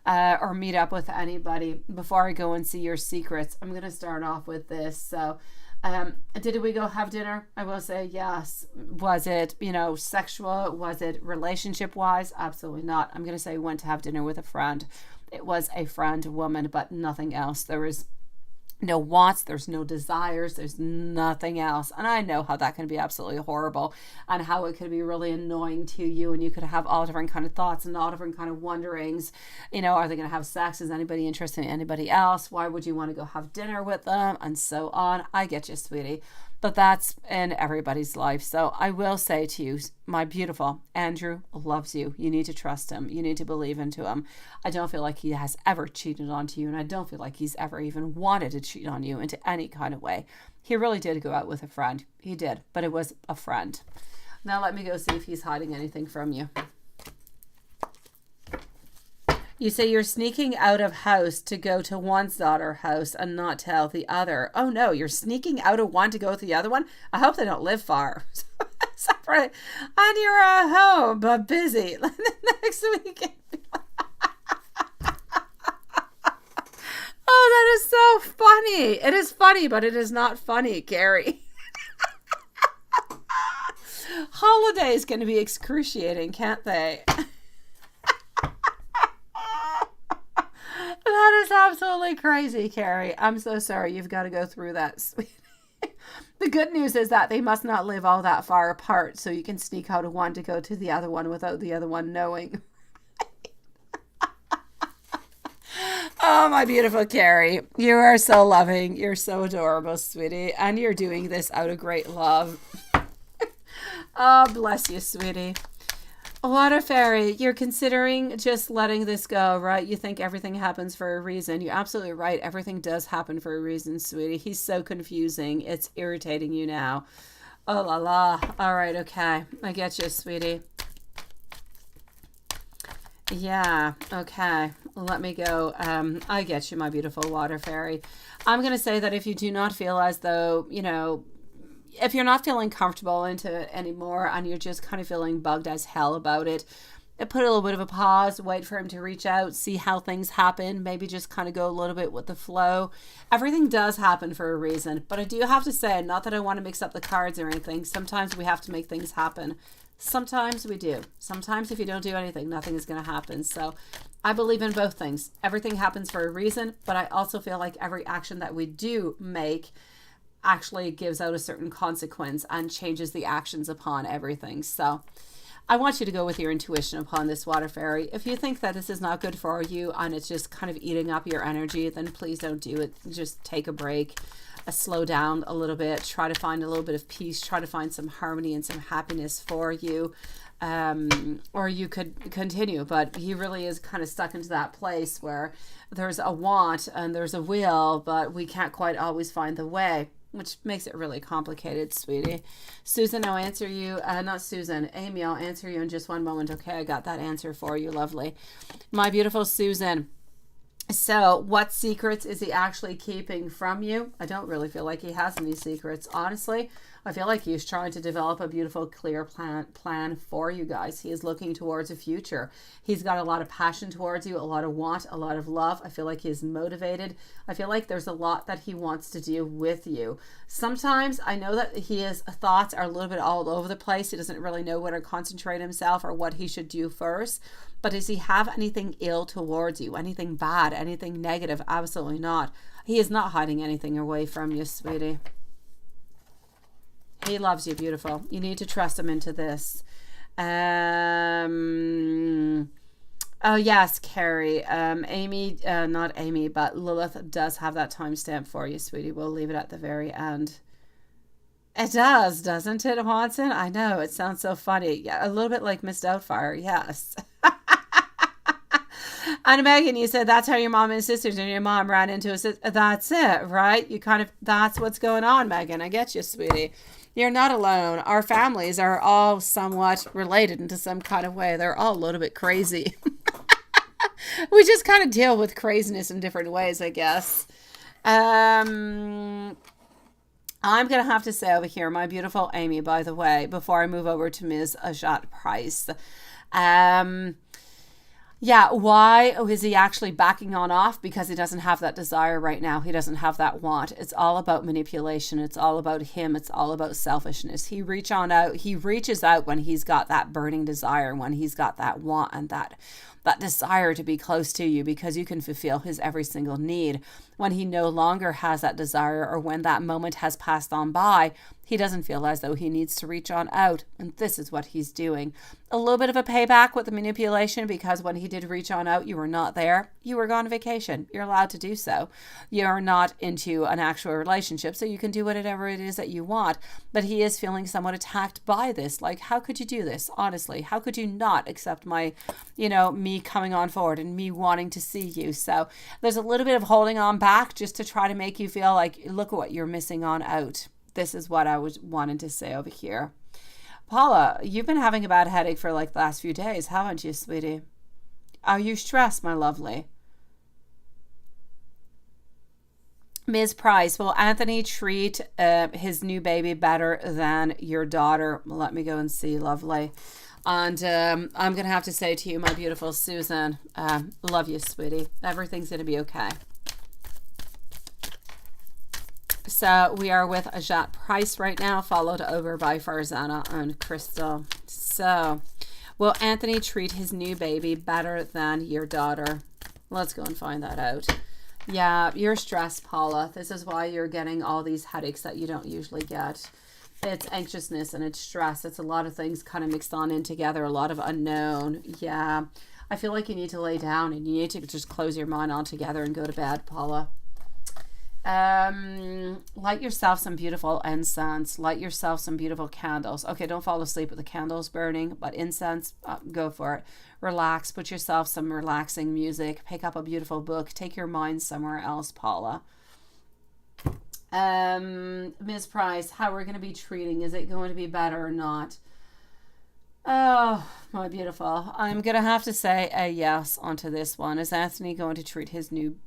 Or meet up with anybody? Before I go and see your secrets, I'm going to start off with this. So did we go have dinner? I will say yes. Was it, sexual? Was it relationship wise? Absolutely not. I'm going to say we went to have dinner with a friend. It was a friend, woman, but nothing else. There was no wants, there's no desires, there's nothing else. And I know how that can be absolutely horrible and how it could be really annoying to you, and you could have all different kind of thoughts and all different kind of wonderings. Are they going to have sex? Is anybody interested in anybody else? Why would you want to go have dinner with them? And so on. I get you, sweetie. But that's in everybody's life. So I will say to you, my beautiful, Andrew loves you. You need to trust him. You need to believe into him. I don't feel like he has ever cheated on you, and I don't feel like he's ever even wanted to cheat on you into any kind of way. He really did go out with a friend. He did, but it was a friend. Now let me go see if he's hiding anything from you. You say you're sneaking out of house to go to one's daughter's house and not tell the other. Oh no, you're sneaking out of one to go to the other one? I hope they don't live far. Separate. And you're at home, but busy. Next weekend. Oh, that is so funny. It is funny, but it is not funny, Carrie. Holidays can be excruciating, can't they? That is absolutely crazy, Carrie. I'm so sorry you've got to go through that, sweetie. The good news is that they must not live all that far apart, so you can sneak out of one to go to the other one without the other one knowing. Oh, my beautiful Carrie. You are so loving. You're so adorable, sweetie. And you're doing this out of great love. Oh, bless you, sweetie. Water fairy, you're considering just letting this go, right? You think everything happens for a reason. You're absolutely right. Everything does happen for a reason, sweetie. He's so confusing. It's irritating you now. Oh, la la. All right, okay. I get you, sweetie. Yeah, okay. Let me go. I get you, my beautiful water fairy. I'm going to say that if you do not feel as though, if you're not feeling comfortable into it anymore and you're just kind of feeling bugged as hell about it, put a little bit of a pause, wait for him to reach out, see how things happen, maybe just kind of go a little bit with the flow. Everything does happen for a reason, but I do have to say, not that I want to mix up the cards or anything, sometimes we have to make things happen. Sometimes we do. Sometimes if you don't do anything, nothing is going to happen. So I believe in both things. Everything happens for a reason, but I also feel like every action that we do make actually gives out a certain consequence and changes the actions upon everything. So I want you to go with your intuition upon this, water fairy. If you think that this is not good for you and it's just kind of eating up your energy, then please don't do it. Just take a break, slow down a little bit, try to find a little bit of peace, try to find some harmony and some happiness for you. Or you could continue, but he really is kind of stuck into that place where there's a want and there's a will, but we can't quite always find the way, which makes it really complicated, sweetie. Susan, I'll answer you. Not Susan, Amy, I'll answer you in just one moment. Okay, I got that answer for you. Lovely. My beautiful Susan. So what secrets is he actually keeping from you? I don't really feel like he has any secrets, honestly. I feel like he's trying to develop a beautiful, clear plan for you guys. He is looking towards a future. He's got a lot of passion towards you, a lot of want, a lot of love. I feel like he's motivated. I feel like there's a lot that he wants to do with you. Sometimes I know that his thoughts are a little bit all over the place. He doesn't really know where to concentrate himself or what he should do first. But does he have anything ill towards you? Anything bad? Anything negative? Absolutely not. He is not hiding anything away from you, sweetie. He loves you, beautiful. You need to trust him into this. Oh, yes, Carrie. Amy, not Amy, but Lilith does have that timestamp for you, sweetie. We'll leave it at the very end. It does, doesn't it, Watson? I know. It sounds so funny. Yeah, a little bit like Miss Doubtfire. Yes. And Megan, you said that's how your mom and sisters and your mom ran into a sister. That's it, right? You kind of, that's what's going on, Megan. I get you, sweetie. You're not alone. Our families are all somewhat related into some kind of way. They're all a little bit crazy. We just kind of deal with craziness in different ways, I guess. I'm going to have to say over here, my beautiful Amy, by the way, before I move over to Ms. Ajat Price. Yeah, why is he actually backing on off? Because he doesn't have that desire right now. He doesn't have that want. It's all about manipulation. It's all about him. It's all about selfishness. He reaches out when he's got that burning desire, when he's got that want and that desire to be close to you, because you can fulfill his every single need. When he no longer has that desire, or when that moment has passed on by, he doesn't feel as though he needs to reach on out. And this is what he's doing. A little bit of a payback with the manipulation, because when he did reach on out, you were not there. You were gone on vacation. You're allowed to do so. You're not into an actual relationship, so you can do whatever it is that you want. But he is feeling somewhat attacked by this. Like, how could you do this? Honestly, how could you not accept my, me coming on forward and me wanting to see you? So there's a little bit of holding on back just to try to make you feel like, look at what you're missing on out. This is what I was wanting to say over here. Paula, you've been having a bad headache for like the last few days, haven't you, sweetie? Are you stressed, my lovely? Ms. Price, will Anthony treat his new baby better than your daughter? Let me go and see, lovely. And I'm going to have to say to you, my beautiful Susan, love you, sweetie. Everything's going to be okay. So we are with Ajat Price right now, followed over by Farzana and Crystal. So will Anthony treat his new baby better than your daughter? Let's go and find that out. Yeah, you're stressed, Paula. This is why you're getting all these headaches that you don't usually get. It's anxiousness and it's stress. It's a lot of things kind of mixed on in together, a lot of unknown. Yeah, I feel like you need to lay down and you need to just close your mind altogether and go to bed, Paula. Light yourself some beautiful incense. Light yourself some beautiful candles. Okay, don't fall asleep with the candles burning, but incense, go for it. Relax. Put yourself some relaxing music. Pick up a beautiful book. Take your mind somewhere else, Paula. Ms. Price, how we're going to be treating? Is it going to be better or not? Oh, my beautiful. I'm going to have to say a yes onto this one. Is Anthony going to treat his new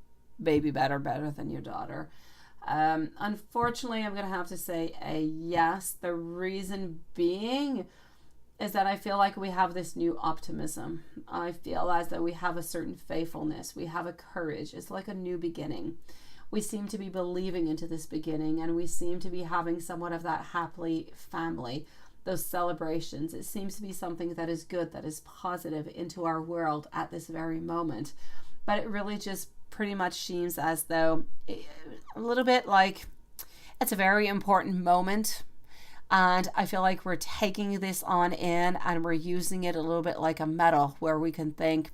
baby better than your daughter? Unfortunately, I'm going to have to say a yes. The reason being is that I feel like we have this new optimism. I feel as though we have a certain faithfulness. We have a courage. It's like a new beginning. We seem to be believing into this beginning, and we seem to be having somewhat of that happy family, those celebrations. It seems to be something that is good, that is positive into our world at this very moment. But it really just pretty much seems as though a little bit like It's a very important moment. And I feel like we're taking this on in and we're using it a little bit like a medal where we can think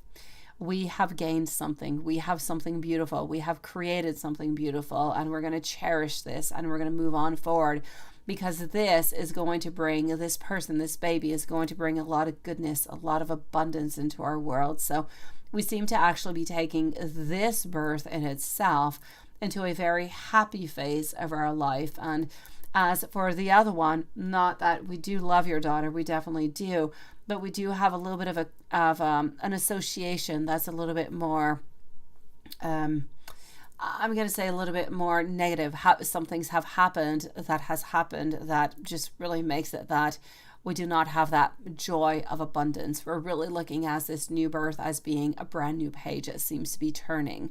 we have gained something. We have something beautiful. We have created something beautiful and we're going to cherish this and we're going to move on forward because this is going to bring this person, this baby is going to bring a lot of goodness, a lot of abundance into our world. So we seem to actually be taking this birth in itself into a very happy phase of our life. And as for the other one, not that we do love your daughter, we definitely do, but we do have a little bit of an association that's a little bit more, I'm going to say a little bit more negative. Some things have happened that just really makes it that we do not have that joy of abundance. We're really looking at this new birth as being a brand new page. It seems to be turning.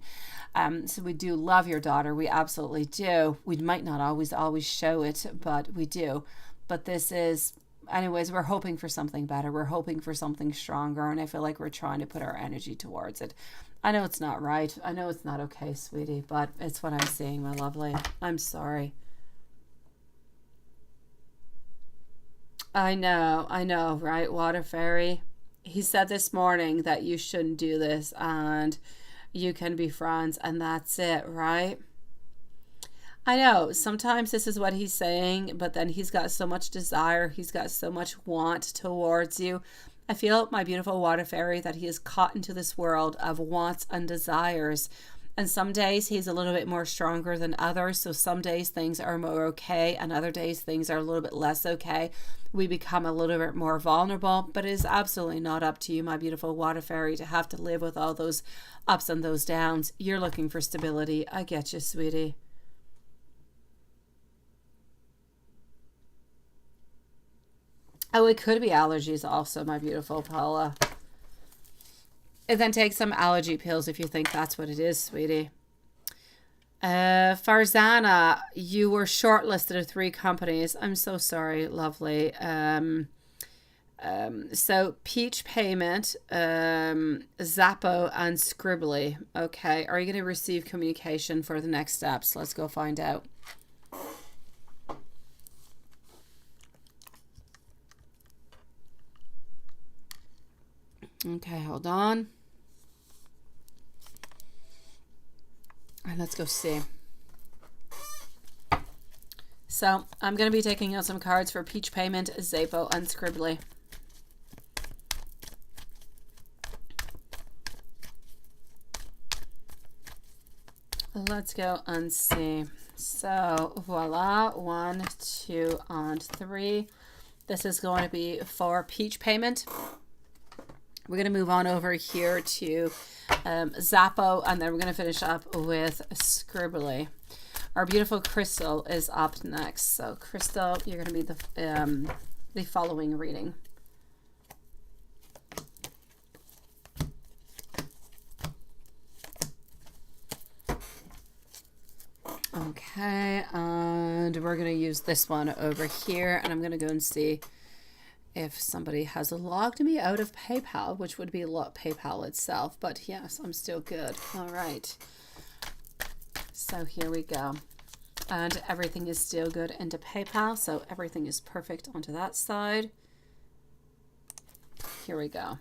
So we do love your daughter. We absolutely do. We might not always show it, but we do. But this is, anyways, we're hoping for something better. We're hoping for something stronger. And I feel like we're trying to put our energy towards it. I know it's not right. I know it's not okay, sweetie, but it's what I'm seeing, my lovely. I'm sorry. I know, right? Water Fairy. He said this morning that you shouldn't do this and you can be friends and that's it, right? I know, sometimes this is what he's saying, but then he's got so much desire, he's got so much want towards you. I feel, my beautiful Water Fairy, that he is caught into this world of wants and desires. And some days he's a little bit more stronger than others. So some days things are more okay and other days things are a little bit less okay. We become a little bit more vulnerable, but it is absolutely not up to you, my beautiful Water Fairy, to have to live with all those ups and those downs. You're looking for stability. I get you, sweetie. Oh, it could be allergies also, my beautiful Paula. And then take some allergy pills if you think that's what it is, sweetie. Farzana, you were shortlisted of 3 companies. I'm so sorry, lovely. So Peach Payment, Zappo, and Scribbly. Okay, are you going to receive communication for the next steps? Let's go find out. Okay, hold on. And let's go see. So I'm going to be taking out some cards for Peach Payment, Zappo, and Scribbly. Let's go and see. So voila, 1, 2, and 3. This is going to be for Peach Payment. We're going to move on over here to Zappo, and then we're going to finish up with Scribbly. Our beautiful Crystal is up next. So Crystal, you're going to be the following reading. Okay, and we're going to use this one over here, and I'm going to go and see if somebody has logged me out of PayPal, which would be PayPal itself, but yes, I'm still good. All right. So here we go. And everything is still good into PayPal, so everything is perfect onto that side. Here we go.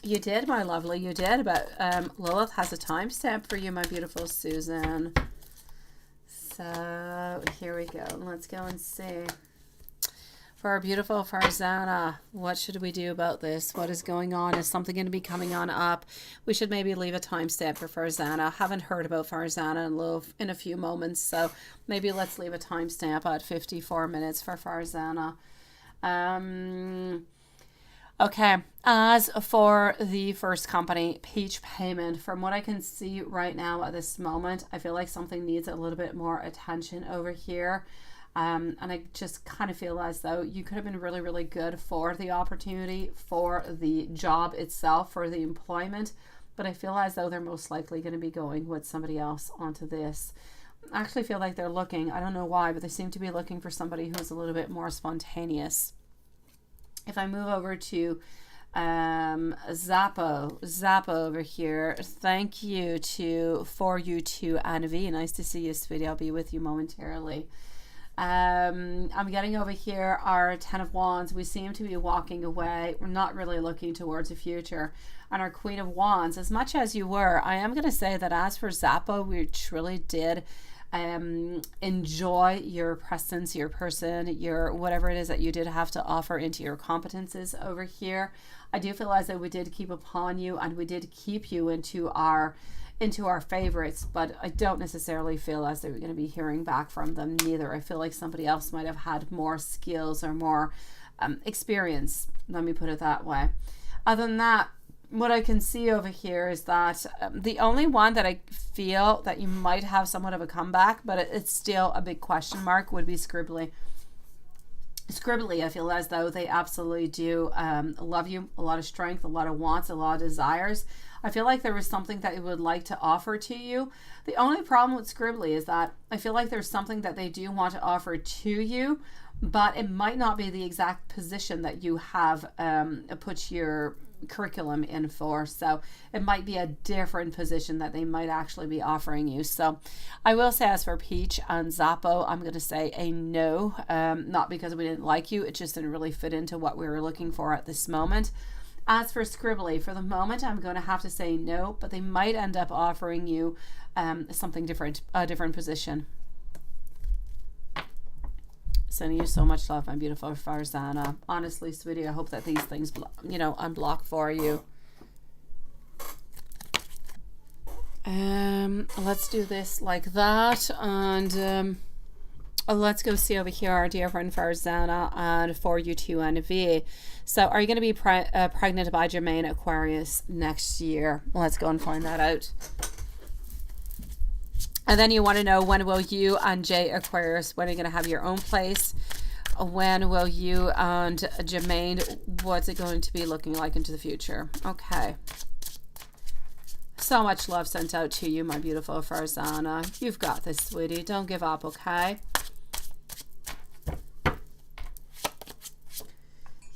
You did, my lovely, you did, but Lilith has a timestamp for you, my beautiful Susan. So here we go. Let's go and see. For our beautiful Farzana, what should we do about this? What is going on? Is something going to be coming on up? We should maybe leave a timestamp for Farzana. Haven't heard about Farzana in a few moments, so maybe let's leave a timestamp at 54 minutes for Farzana. Okay, as for the first company, Peach Payment, from what I can see right now at this moment, I feel like something needs a little bit more attention over here. And I just kind of feel as though you could have been really, really good for the opportunity, for the job itself, for the employment. But I feel as though they're most likely going to be going with somebody else onto this. I actually feel like they're looking, I don't know why, but they seem to be looking for somebody who's a little bit more spontaneous. If I move over to Zappo over here. Thank you for you too, Anna V. Nice to see you, sweetie. I'll be with you momentarily. I'm getting over here our Ten of Wands. We seem to be walking away. We're not really looking towards the future. And our Queen of Wands, as much as you were, I am going to say that as for Zappo, we truly did enjoy your presence, your person, your whatever it is that you did have to offer into your competences over here. I do feel as though we did keep upon you, and we did keep you into our favorites, but I don't necessarily feel as though we're going to be hearing back from them neither. I feel like somebody else might have had more skills or more experience, let me put it that way. Other than that, what I can see over here is that the only one that I feel that you might have somewhat of a comeback, but it's still a big question mark, would be Scribbly. Scribbly, I feel as though they absolutely do love you, a lot of strength, a lot of wants, a lot of desires. I feel like there is something that they would like to offer to you. The only problem with Scribbly is that I feel like there's something that they do want to offer to you, but it might not be the exact position that you have put your curriculum in for. So it might be a different position that they might actually be offering you. So I will say, as for Peach and Zappo, I'm going to say a no, not because we didn't like you, it just didn't really fit into what we were looking for at this moment. As for Scribbly, for the moment, I'm going to have to say no, but they might end up offering you something different, a different position. Sending you so much love, my beautiful Farzana. Honestly, sweetie, I hope that these things, unblock for you. Let's do this like that, and let's go see over here our dear friend Farzana and for you too, NV. So, are you going to be pregnant by Jermaine Aquarius next year? Let's go and find that out. And then you want to know, when will you and Jay Aquarius, when are you going to have your own place? When will you and Jermaine, what's it going to be looking like into the future? Okay. So much love sent out to you, my beautiful Farzana. You've got this, sweetie. Don't give up, okay?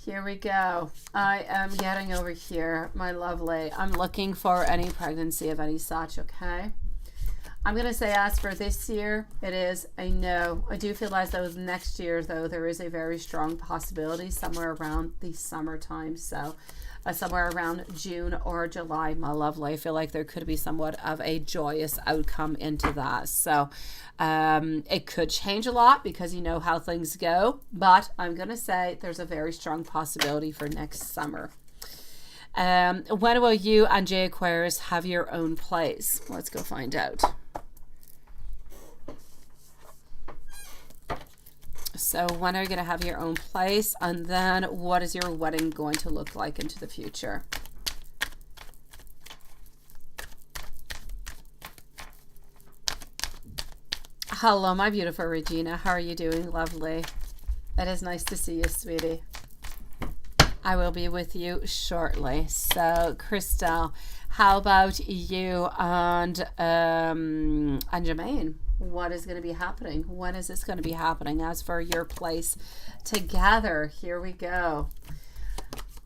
Here we go. I am getting over here, my lovely. I'm looking for any pregnancy of any such, okay? I'm going to say, as for this year, it is a no. I do feel as though next year, though, there is a very strong possibility somewhere around the summertime. So somewhere around June or July, my lovely. I feel like there could be somewhat of a joyous outcome into that. So it could change a lot because you know how things go. But I'm going to say there's a very strong possibility for next summer. When will you and Jay Aquarius have your own place? Let's go find out. So when are you going to have your own place? And then what is your wedding going to look like into the future? Hello, my beautiful Regina. How are you doing? Lovely. It is nice to see you, sweetie. I will be with you shortly. So, Crystal, how about you and Jermaine? What is going to be happening? When is this going to be happening? As for your place together, here we go.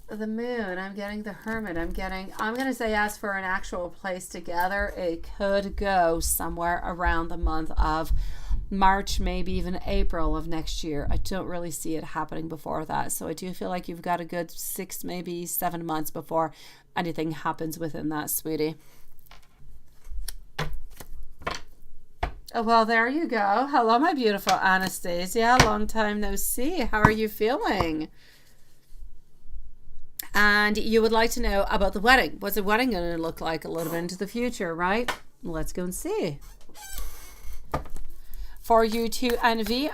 The Moon, I'm getting the Hermit. I'm going to say, as for an actual place together, it could go somewhere around the month of March, maybe even April of next year. I don't really see it happening before that. So I do feel like you've got a good 6, maybe 7 months before anything happens within that, sweetie. Oh, well, there you go. Hello, my beautiful Anastasia. Long time no see. How are you feeling? And you would like to know about the wedding. What's the wedding going to look like a little bit into the future, right? Let's go and see. For you too, Envy,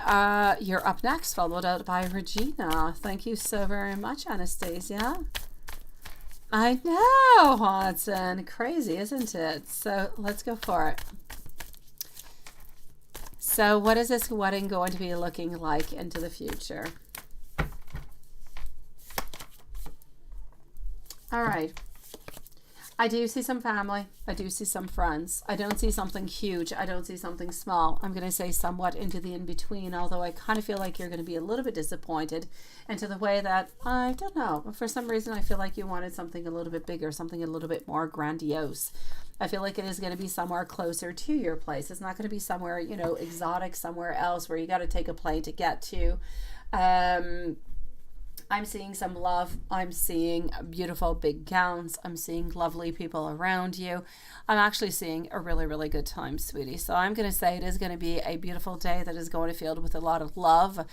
you're up next, followed out by Regina. Thank you so very much, Anastasia. I know, Watson. Crazy, isn't it? So let's go for it. So what is this wedding going to be looking like into the future? All right. I do see some family. I do see some friends. I don't see something huge. I don't see something small. I'm going to say somewhat into the in-between, although I kind of feel like you're going to be a little bit disappointed into the way that, I don't know, for some reason I feel like you wanted something a little bit bigger, something a little bit more grandiose. I feel like it is going to be somewhere closer to your place. It's not going to be somewhere, you know, exotic, somewhere else where you got to take a plane to get to. I'm seeing some love. I'm seeing beautiful big gowns. I'm seeing lovely people around you. I'm actually seeing a really, really good time, sweetie. So I'm going to say it is going to be a beautiful day that is going to be filled with a lot of love.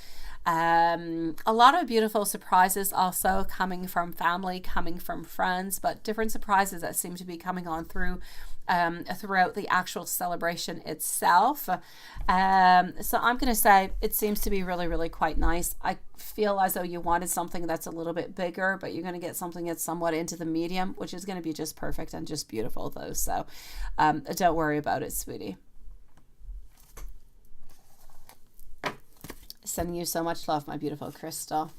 A lot of beautiful surprises also coming from family, coming from friends, but different surprises that seem to be coming on through throughout the actual celebration itself. So I'm going to say it seems to be really, really quite nice. I feel as though you wanted something that's a little bit bigger, but you're going to get something that's somewhat into the medium, which is going to be just perfect and just beautiful though. So don't worry about it, sweetie. Sending you so much love, my beautiful crystal.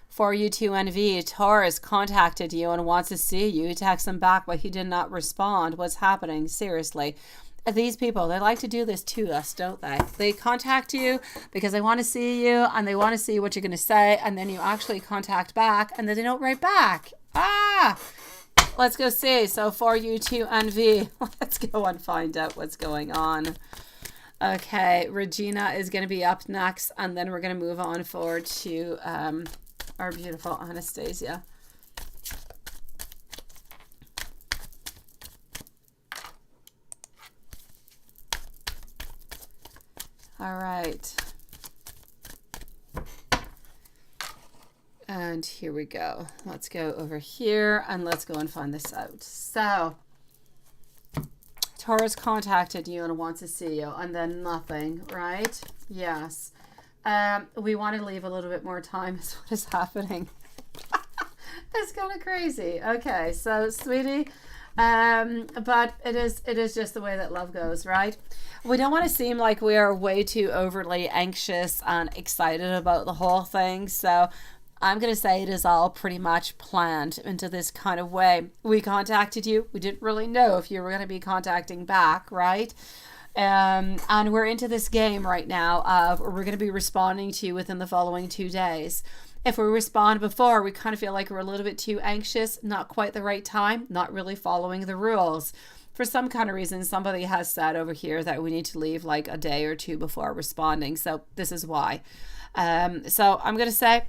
For you to envy, Taurus contacted you and wants to see you. You text him back, but he did not respond. What's happening? Seriously. These people, they like to do this to us, don't they? They contact you because they want to see you and they want to see what you're going to say, and then you actually contact back and then they don't write back. Let's go see. So for you to envy, let's go and find out what's going on. Okay, Regina is going to be up next, and then we're going to move on forward to our beautiful Anastasia. All right. And here we go. Let's go over here and let's go and find this out. So, Taurus contacted you and wants to see you, and then nothing, right? Yes. We want to leave a little bit more time is what is happening. It's kind of crazy. Okay, so sweetie, but it is just the way that love goes, right? We don't want to seem like we are way too overly anxious and excited about the whole thing. So I'm going to say it is all pretty much planned into this kind of way. We contacted you. We didn't really know if you were going to be contacting back, right? And we're into this game right now of we're going to be responding to you within the following 2 days. If we respond before, we kind of feel like we're a little bit too anxious, not quite the right time, not really following the rules. For some kind of reason, somebody has said over here that we need to leave like a day or two before responding. So this is why. So I'm going to say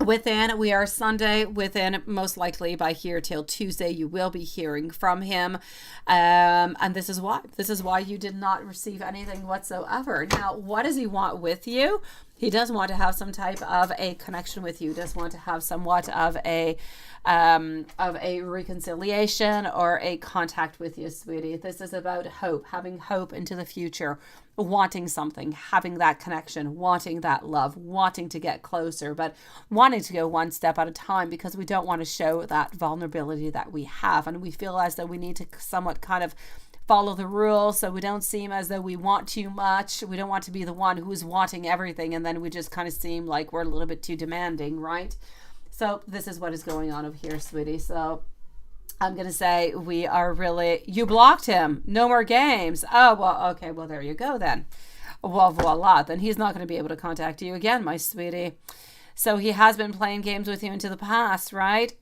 we are Sunday, within most likely by here till Tuesday, you will be hearing from him. And this is why you did not receive anything whatsoever. Now, what does he want with you? He does want to have some type of a connection with you, does want to have somewhat of a reconciliation or a contact with you, sweetie. This is about hope, having hope into the future, wanting something, having that connection, wanting that love, wanting to get closer, but wanting to go one step at a time because we don't want to show that vulnerability that we have. And we feel as though we need to somewhat kind of follow the rules so we don't seem as though we want too much. We don't want to be the one who's wanting everything and then we just kind of seem like we're a little bit too demanding, right? So this is what is going on over here, sweetie. So I'm going to say you blocked him. No more games. Oh, well, okay. Well, there you go then. Well, voila. Then he's not going to be able to contact you again, my sweetie. So he has been playing games with you into the past, right?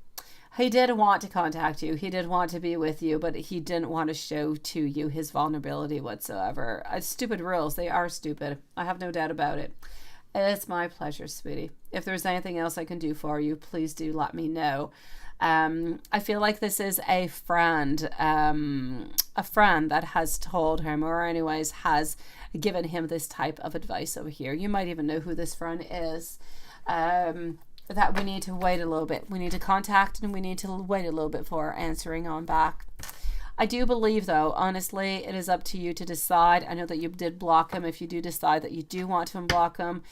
He did want to contact you. He did want to be with you, but he didn't want to show to you his vulnerability whatsoever. Stupid rules. They are stupid. I have no doubt about it. It's my pleasure, sweetie. If there's anything else I can do for you, please do let me know. I feel like this is a friend that has told him, or anyways has given him this type of advice over here. You might even know who this friend is. That we need to wait a little bit. We need to contact and we need to wait a little bit for answering on back. I do believe, though, honestly, it is up to you to decide. I know that you did block him. If you do decide that you do want to unblock him,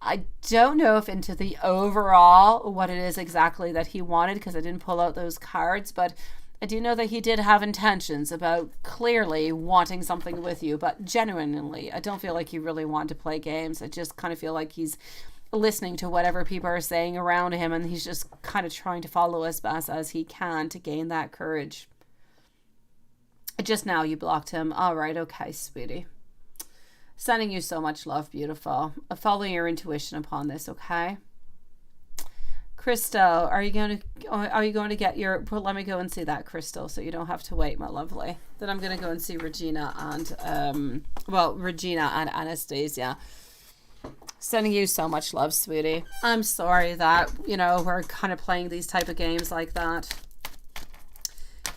I don't know if into the overall what it is exactly that he wanted, because I didn't pull out those cards, but I do know that he did have intentions about clearly wanting something with you, but genuinely, I don't feel like he really wanted to play games. I just kind of feel like he's listening to whatever people are saying around him, and he's just kind of trying to follow as best as he can to gain that courage. Just now you blocked him. All right, okay, sweetie. Sending you so much love, beautiful. Follow your intuition upon this, okay? Crystal, are you going to get your, well, let me go and see that, Crystal, so you don't have to wait, my lovely. Then I'm going to go and see Regina and Regina and Anastasia. Sending you so much love, sweetie. I'm sorry that, you know, we're kind of playing these type of games like that.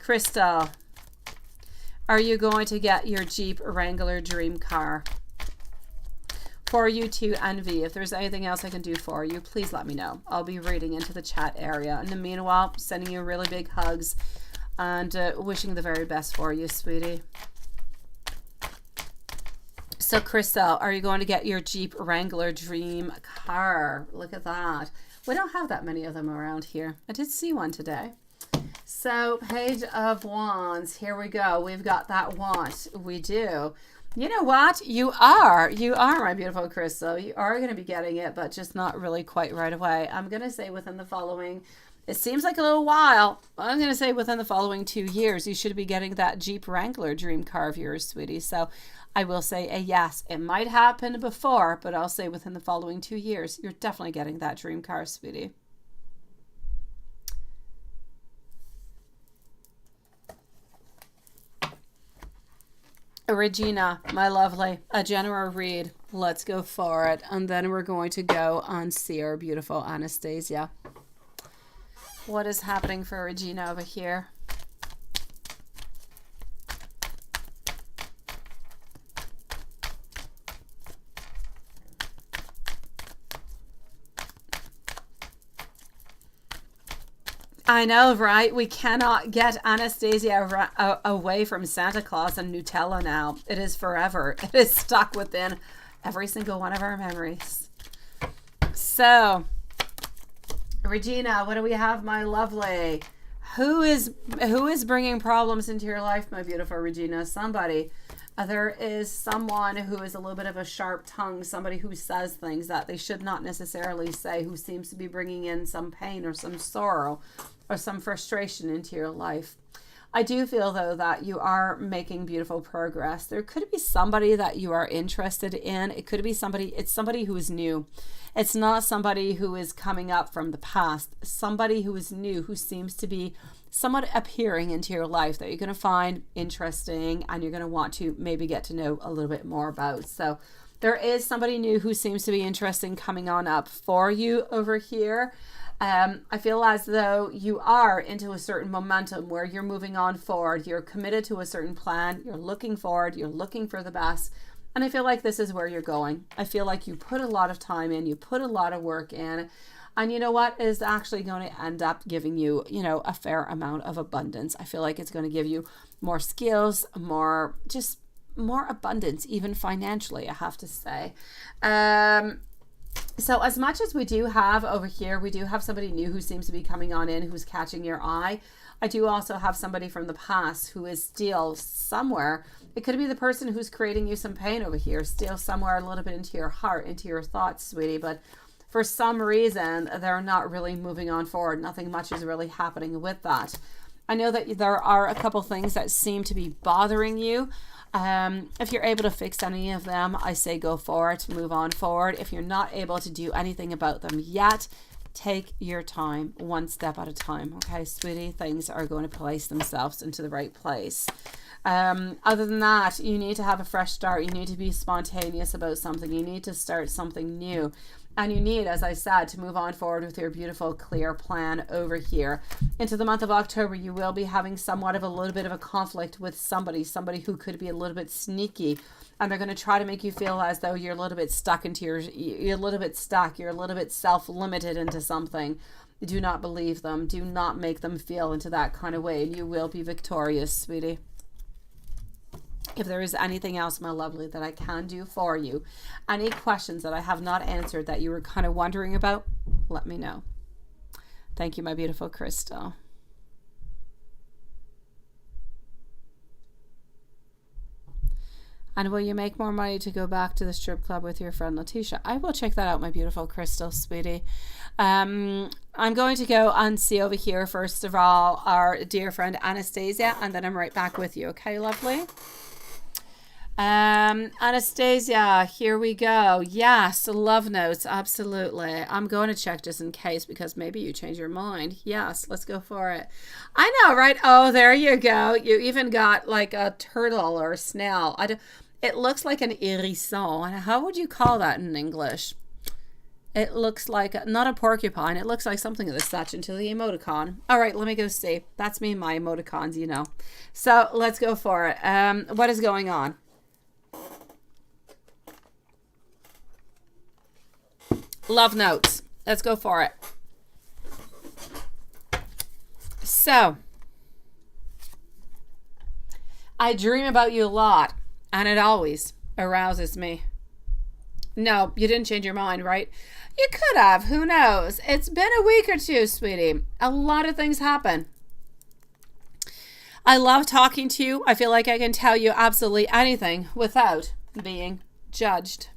Crystal, are you going to get your Jeep Wrangler dream car? For you to envy. If there's anything else I can do for you, please let me know. I'll be reading into the chat area. In the meanwhile, sending you really big hugs and wishing the very best for you, sweetie. So, Crystal, are you going to get your Jeep Wrangler dream car? Look at that. We don't have that many of them around here. I did see one today. So, Page of Wands. Here we go. We've got that want. We do. You know what? You are, my beautiful Crystal. You are going to be getting it, but just not really quite right away. I'm going to say within the following, it seems like a little while. I'm going to say within the following 2 years, you should be getting that Jeep Wrangler dream car of yours, sweetie. So I will say a yes. It might happen before, but I'll say within the following 2 years, you're definitely getting that dream car, sweetie. Regina, my lovely, a general read. Let's go for it. And then we're going to go and see our beautiful Anastasia. What is happening for Regina over here? I know, right? We cannot get Anastasia away from Santa Claus and Nutella now. It is forever. It is stuck within every single one of our memories. So, Regina, what do we have, my lovely? Who is bringing problems into your life, my beautiful Regina? Somebody. There is someone who is a little bit of a sharp tongue, somebody who says things that they should not necessarily say, who seems to be bringing in some pain or some sorrow or some frustration into your life. I do feel, though, that you are making beautiful progress. There could be somebody that you are interested in. It could be somebody, it's somebody who is new. It's not somebody who is coming up from the past. Somebody who is new, who seems to be somewhat appearing into your life that you're going to find interesting and you're going to want to maybe get to know a little bit more about. So there is somebody new who seems to be interesting coming on up for you over here. I feel as though you are into a certain momentum where you're moving on forward. You're committed to a certain plan. You're looking forward. You're looking for the best. And I feel like this is where you're going. I feel like you put a lot of time in. You put a lot of work in. And you know what is actually going to end up giving you, you know, a fair amount of abundance. I feel like it's going to give you more skills, more abundance, even financially, I have to say. So as much as we do have over here, we do have somebody new who seems to be coming on in, who's catching your eye. I do also have somebody from the past who is still somewhere. It could be the person who's creating you some pain over here, still somewhere a little bit into your heart, into your thoughts, sweetie. But for some reason, they're not really moving on forward. Nothing much is really happening with that. I know that there are a couple things that seem to be bothering you. If you're able to fix any of them, I say go for it, move on forward. If you're not able to do anything about them yet, take your time, one step at a time. Okay, sweetie, things are going to place themselves into the right place. Other than that, you need to have a fresh start. You need to be spontaneous about something. You need to start something new. And you need, as I said, to move on forward with your beautiful, clear plan over here. Into the month of October, you will be having somewhat of a little bit of a conflict with somebody who could be a little bit sneaky. And they're going to try to make you feel as though you're a little bit stuck you're a little bit self-limited into something. Do not believe them. Do not make them feel into that kind of way. And you will be victorious, sweetie. If there is anything else, my lovely, that I can do for you, any questions that I have not answered that you were kind of wondering about, let me know. Thank you, my beautiful Crystal. And will you make more money to go back to the strip club with your friend Letitia? I will check that out, my beautiful crystal, sweetie. I'm going to go and see over here, first of all, our dear friend Anastasia, and then I'm right back with you. Okay, lovely? Anastasia, here we go. Yes, love notes, absolutely. I'm going to check just in case, because maybe you change your mind. Yes, let's go for it. I know, right? Oh, there you go. You even got like a turtle or a snail. It looks like an hérisson. How would you call that in English? It looks like, not a porcupine. It looks like something of the such into the emoticon. All right, let me go see. That's me, my emoticons, you know. So let's go for it. What is going on? Love notes. Let's go for it. So, I dream about you a lot, and it always arouses me. No, you didn't change your mind, right? You could have. Who knows? It's been a week or two, sweetie. A lot of things happen. I love talking to you. I feel like I can tell you absolutely anything without being judged.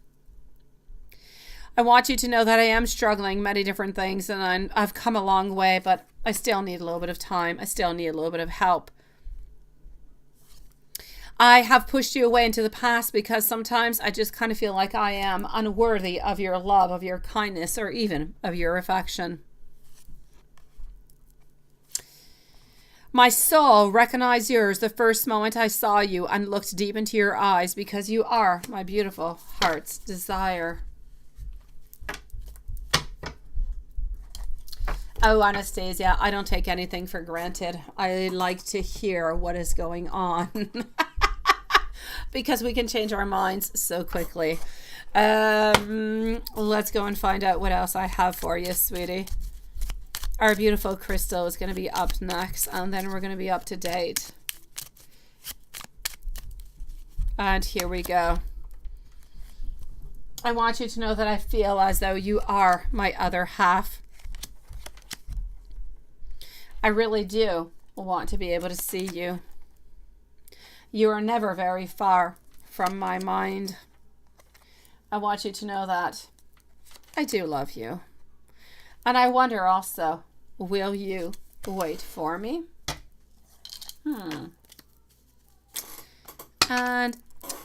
I want you to know that I am struggling many different things, and I've come a long way, but I still need a little bit of time. I still need a little bit of help. I have pushed you away into the past because sometimes I just kind of feel like I am unworthy of your love, of your kindness, or even of your affection. My soul recognized yours the first moment I saw you and looked deep into your eyes, because you are my beautiful heart's desire. Oh, Anastasia, I don't take anything for granted. I like to hear what is going on because we can change our minds so quickly. Let's go and find out what else I have for you, sweetie. Our beautiful crystal is going to be up next, and then we're going to be up to date. And here we go. I want you to know that I feel as though you are my other half. I really do want to be able to see you. You are never very far from my mind. I want you to know that I do love you. And I wonder also, will you wait for me? And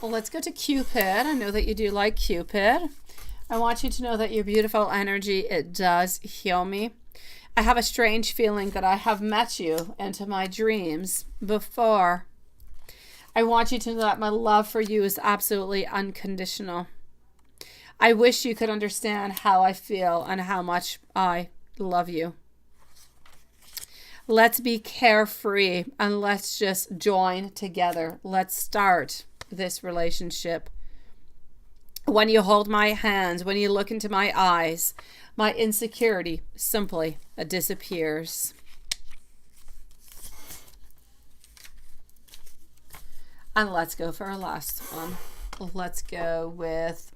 let's go to Cupid. I know that you do like Cupid. I want you to know that your beautiful energy, it does heal me. I have a strange feeling that I have met you into my dreams before. I want you to know that my love for you is absolutely unconditional. I wish you could understand how I feel and how much I love you. Let's be carefree and let's just join together. Let's start this relationship. When you hold my hands, when you look into my eyes, my insecurity simply disappears. And let's go for our last one. Let's go with,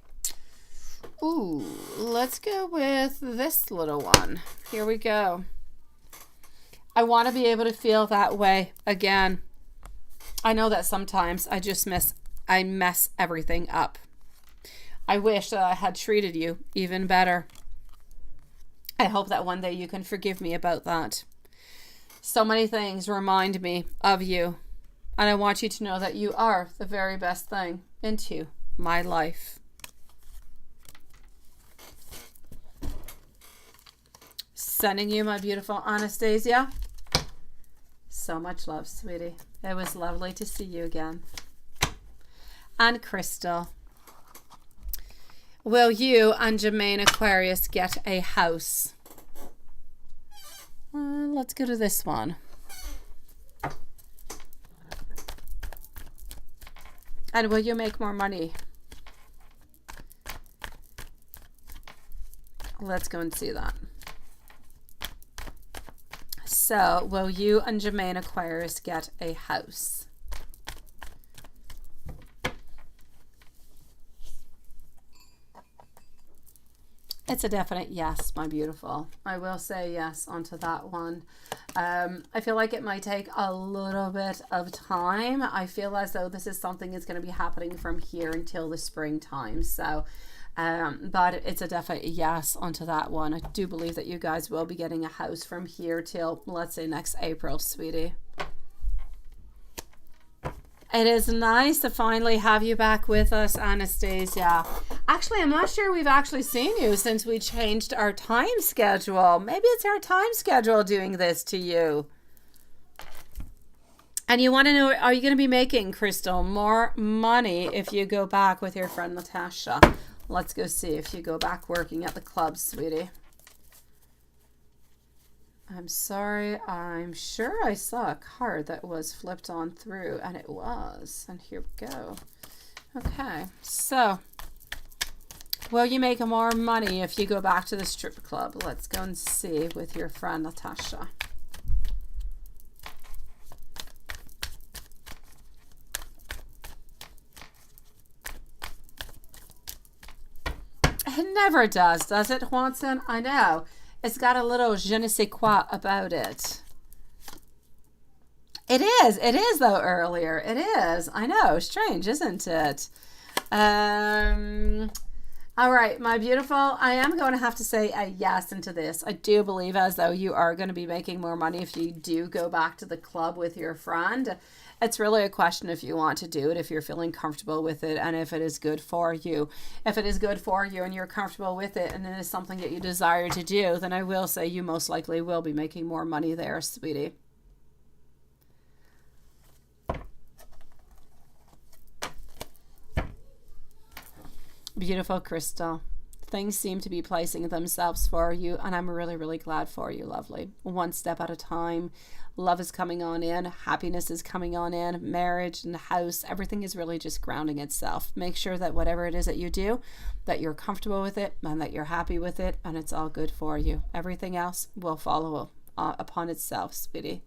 let's go with this little one. Here we go. I want to be able to feel that way again. I know that sometimes I mess everything up. I wish that I had treated you even better. I hope that one day you can forgive me about that. So many things remind me of you. And I want you to know that you are the very best thing into my life. Sending you, my beautiful Anastasia, so much love, sweetie. It was lovely to see you again. And Crystal, will you and Jermaine Aquarius get a house? Let's go to this one. And will you make more money? Let's go and see that. So, will you and Jermaine Aquarius get a house? It's a definite yes, my beautiful. I will say yes onto that one. I feel like it might take a little bit of time. I feel as though this is something that's going to be happening from here until the springtime. So, but it's a definite yes onto that one. I do believe that you guys will be getting a house from here till, let's say, next April, sweetie. It is nice to finally have you back with us, Anastasia. Actually, I'm not sure we've actually seen you since we changed our time schedule. Maybe it's our time schedule doing this to you. And you want to know, are you going to be making, Crystal, more money if you go back with your friend Natasha? Let's go see if you go back working at the club, sweetie. I'm sorry, I'm sure I saw a card that was flipped on through, and it was. And here we go. Okay, so will you make more money if you go back to the strip club? Let's go and see with your friend Natasha. It never does it, Juanson? I know. It's got a little je ne sais quoi about it. It is though, earlier. It is. I know. Strange, isn't it? All right, my beautiful. I am going to have to say a yes into this. I do believe as though you are going to be making more money if you do go back to the club with your friend. It's really a question if you want to do it, if you're feeling comfortable with it, and if it is good for you. If it is good for you and you're comfortable with it and it is something that you desire to do, then I will say you most likely will be making more money there, sweetie. Beautiful, Crystal. Things seem to be placing themselves for you, and I'm really, really glad for you, lovely. One step at a time. Love is coming on in. Happiness is coming on in. Marriage and house, everything is really just grounding itself. Make sure that whatever it is that you do, that you're comfortable with it and that you're happy with it, and it's all good for you. Everything else will follow upon itself, sweetie.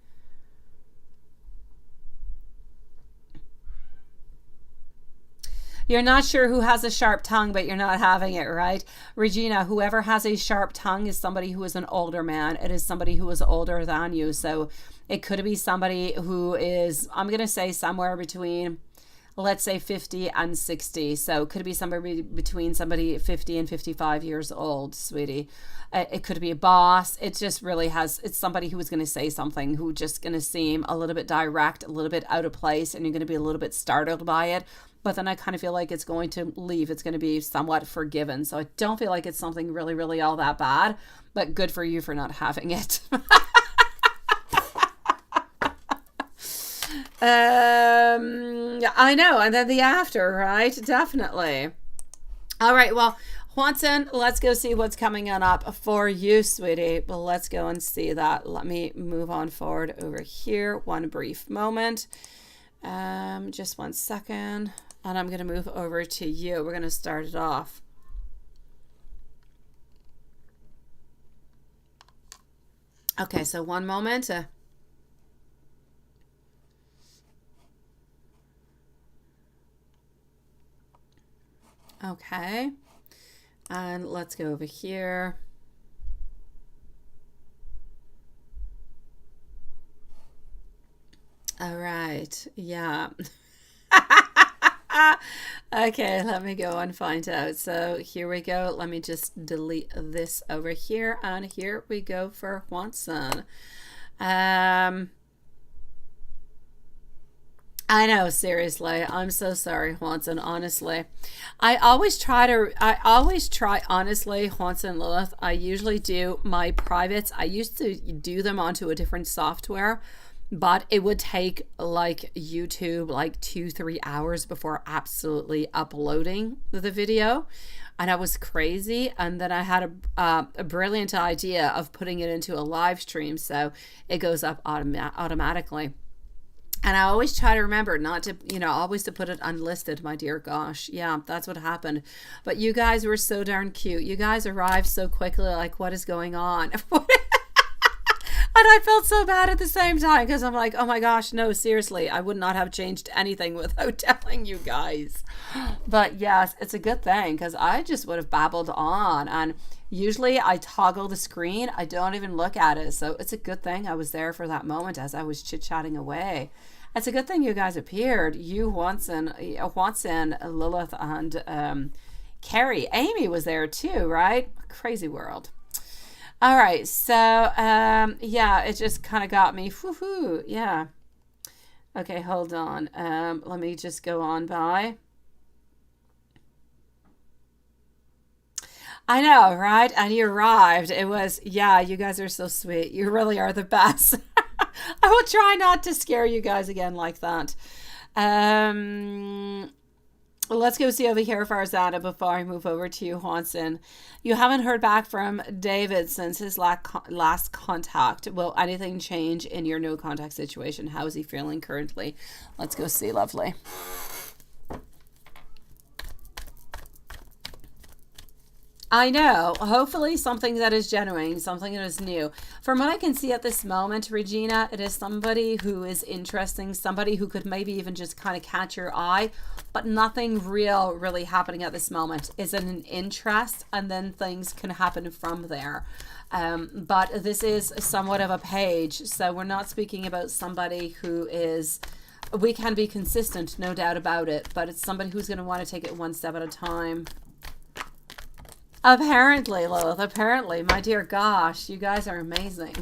You're not sure who has a sharp tongue, but you're not having it, right? Regina, whoever has a sharp tongue is somebody who is an older man. It is somebody who is older than you. So it could be somebody who is, I'm going to say somewhere between, let's say 50 and 60. So it could be somebody between somebody 50 and 55 years old, sweetie. It could be a boss. It just really has, it's somebody who is going to say something who just going to seem a little bit direct, a little bit out of place, and you're going to be a little bit startled by it. But then I kind of feel like it's going to leave. It's going to be somewhat forgiven. So I don't feel like it's something really, really all that bad. But good for you for not having it. I know. And then the after, right? Definitely. All right. Well, Juanson, let's go see what's coming on up for you, sweetie. Well, let's go and see that. Let me move on forward over here. One brief moment. Just 1 second. And I'm going to move over to you. We're going to start it off. Okay, so one moment. Okay. And let's go over here. All right. Yeah. Okay, let me go and find out. So here we go. Let me just delete this over here. And here we go for Juanson. I know, seriously. I'm so sorry, Juanson, honestly. I always try, honestly, Juanson Lilith, I usually do my privates. I used to do them onto a different software, but it would take like YouTube like 2-3 hours before absolutely uploading the video. And I was crazy. And then I had a brilliant idea of putting it into a live stream, so it goes up automatically. And I always try to remember not to, always to put it unlisted, my dear gosh. Yeah, that's what happened. But you guys were so darn cute. You guys arrived so quickly, like, what is going on? And I felt so bad at the same time because I'm like, oh my gosh, no, seriously, I would not have changed anything without telling you guys. But yes, it's a good thing because I just would have babbled on. And Usually I toggle the screen. I don't even look at it. So it's a good thing I was there for that moment as I was chit-chatting away. It's a good thing you guys appeared. You, Watson, Lilith, and Carrie. Amy was there too, right? Crazy world. All right. So, yeah, it just kind of got me. Woohoo. Yeah. Okay, hold on. Let me just go on by. I know, right? And you arrived. It was, yeah, you guys are so sweet. You really are the best. I will try not to scare you guys again like that. Let's go see over here, Farzana, before I move over to you, Hanson. You haven't heard back from David since his last contact. Will anything change in your no contact situation? How is he feeling currently? Let's go see, lovely. I know. Hopefully something that is genuine, something that is new. From what I can see at this moment, Regina, it is somebody who is interesting, somebody who could maybe even just kind of catch your eye, but nothing real really happening at this moment. Is it an interest? And then things can happen from there. But this is somewhat of a page. So we're not speaking about somebody who is... We can be consistent, no doubt about it, but it's somebody who's going to want to take it one step at a time. Apparently, Lilith, apparently. My dear gosh, you guys are amazing.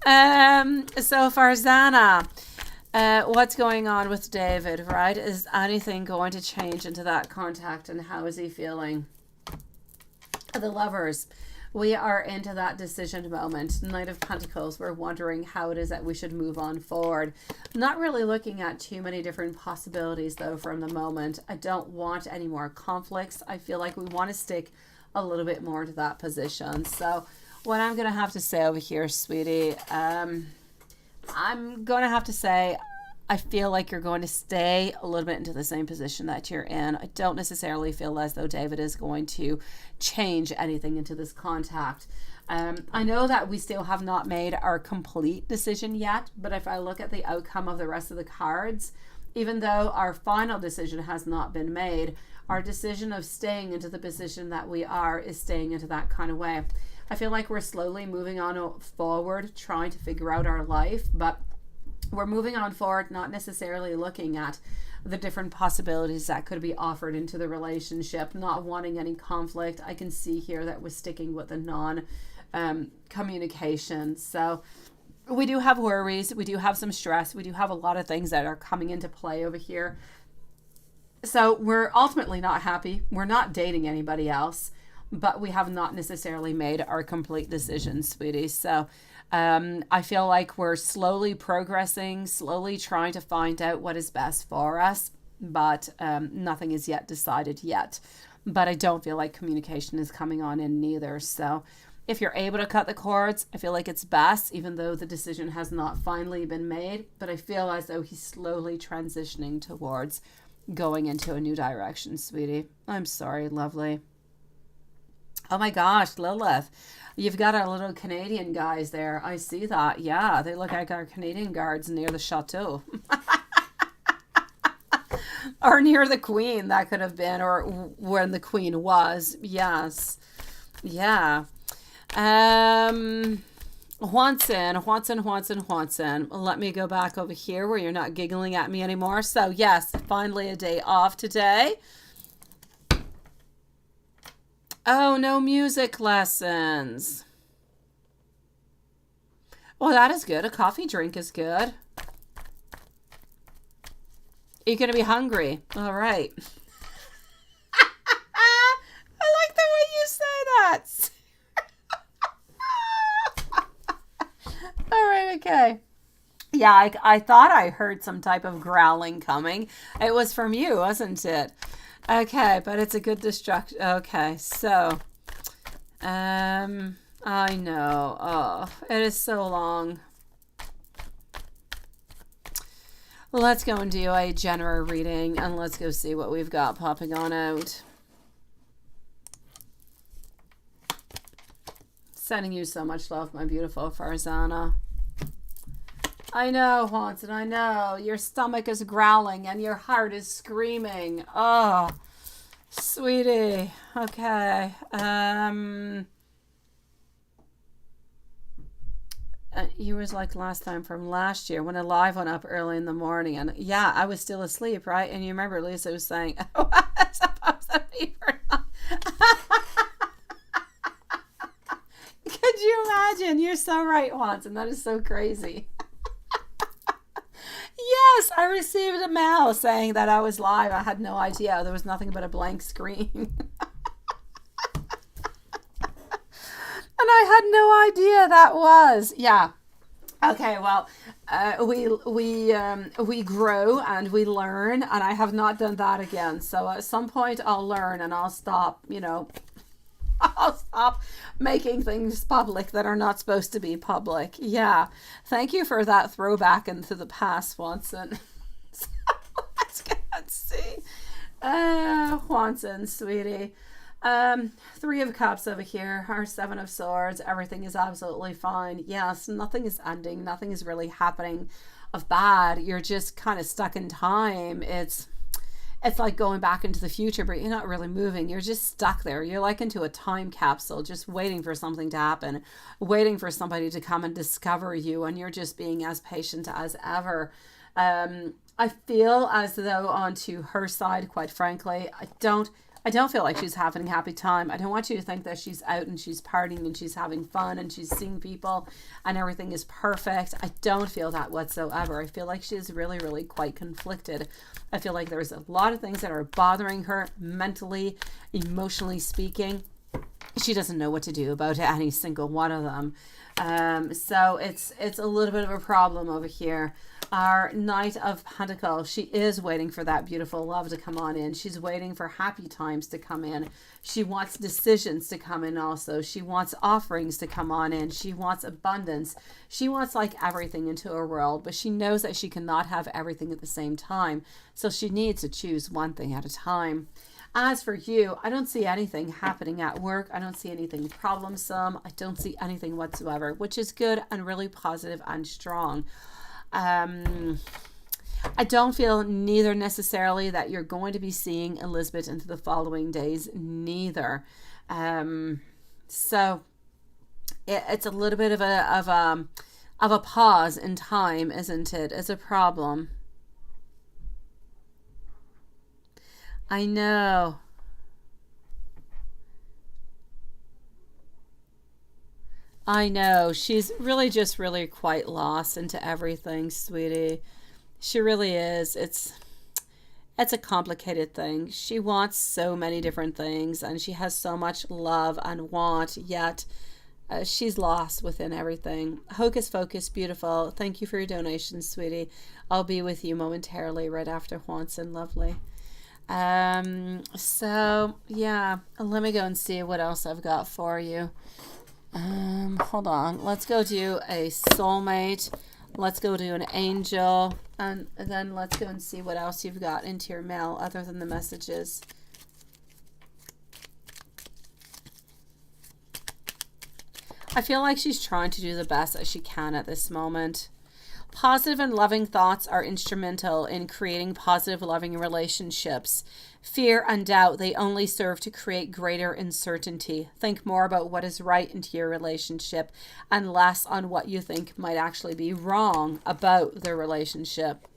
So Farzana, what's going on with David, right? Is anything going to change into that contact, and how is he feeling? The Lovers, we are into that decision moment. Knight of Pentacles, we're wondering how it is that we should move on forward. Not really looking at too many different possibilities, though, from the moment. I don't want any more conflicts. I feel like we want to stick a little bit more to that position. So what I'm going to have to say over here, sweetie, I'm going to have to say I feel like you're going to stay a little bit into the same position that you're in. I don't necessarily feel as though David is going to change anything into this contact. I know that we still have not made our complete decision yet, but if I look at the outcome of the rest of the cards, even though our final decision has not been made, our decision of staying into the position that we are is staying into that kind of way. I feel like we're slowly moving on forward, trying to figure out our life, but we're moving on forward, not necessarily looking at the different possibilities that could be offered into the relationship, not wanting any conflict. I can see here that we're sticking with the non-communication. So we do have worries. We do have some stress. We do have a lot of things that are coming into play over here. So we're ultimately not happy. We're not dating anybody else, but we have not necessarily made our complete decision, sweetie. So I feel like we're slowly progressing, slowly trying to find out what is best for us, but nothing is yet decided yet. But I don't feel like communication is coming on in neither. So if you're able to cut the cords, I feel like it's best, even though the decision has not finally been made. But I feel as though he's slowly transitioning towards going into a new direction, sweetie. I'm sorry, lovely. Oh my gosh, Lilith. You've got our little Canadian guys there. I see that. Yeah, they look like our Canadian guards near the chateau. Or near the Queen, that could have been. Or when the Queen was. Yes. Yeah. Juanson. Let me go back over here where you're not giggling at me anymore. So, yes, finally a day off today. Oh, no music lessons. Well, that is good. A coffee drink is good. You're going to be hungry. All right. I like the way you say that. All right, okay. Yeah, I thought I heard some type of growling coming. It was from you, wasn't it? Okay, but it's a good distraction. Okay, so, I know. Oh, it is so long. Let's go and do a general reading, and let's go see what we've got popping on out. Sending you so much love, my beautiful Farzana. I know, Haunted, I know. Your stomach is growling and your heart is screaming. Oh, Sweetie. Okay. You was like last time from last year when a live went up early in the morning, and yeah, I was still asleep, right? And you remember Lisa was saying, "Oh, I suppose that we were not." Could you imagine? You're so right, Watson. That is so crazy. Yes, I received a mail saying that I was live. I had no idea. There was nothing but a blank screen. And I had no idea that was. Yeah. Okay, well, we grow and we learn, and I have not done that again. So at some point I'll learn and I'll stop, I'll stop making things public that are not supposed to be public. Yeah. Thank you for that throwback into the past, Watson. So let's go and see. Watson, sweetie. Three of Cups over here, our Seven of Swords. Everything is absolutely fine. Yes, nothing is ending. Nothing is really happening of bad. You're just kind of stuck in time. It's like going back into the future, but you're not really moving. You're just stuck there. You're like into a time capsule, just waiting for something to happen, waiting for somebody to come and discover you, and you're just being as patient as ever. I feel as though onto her side, quite frankly, I don't feel like she's having a happy time. I don't want you to think that she's out and she's partying and she's having fun and she's seeing people and everything is perfect. I don't feel that whatsoever. I feel like she is really, really quite conflicted. I feel like there's a lot of things that are bothering her mentally, emotionally speaking. She doesn't know what to do about any single one of them. So it's a little bit of a problem over here. Our Knight of Pentacle, she is waiting for that beautiful love to come on in. She's waiting for happy times to come in. She wants decisions to come in also. She wants offerings to come on in. She wants abundance. She wants like everything into her world, but she knows that she cannot have everything at the same time. So she needs to choose one thing at a time. As for you, I don't see anything happening at work. I don't see anything problemsome. I don't see anything whatsoever, which is good and really positive and strong. I don't feel neither necessarily that you're going to be seeing Elizabeth into the following days, neither. So it's a little bit of a pause in time, isn't it? It's a problem. I know. I know. She's really just really quite lost into everything, sweetie. She really is. It's a complicated thing. She wants so many different things and she has so much love and want, yet she's lost within everything. Hocus Pocus, beautiful. Thank you for your donation, sweetie. I'll be with you momentarily right after Juanson, lovely. So yeah, let me go and see what else I've got for you. Hold on. Let's go do a soulmate. Let's go do an angel. And then let's go and see what else you've got into your mail other than the messages. I feel like she's trying to do the best that she can at this moment. Positive and loving thoughts are instrumental in creating positive, loving relationships. Fear and doubt, they only serve to create greater uncertainty. Think more about what is right into your relationship and less on what you think might actually be wrong about the relationship.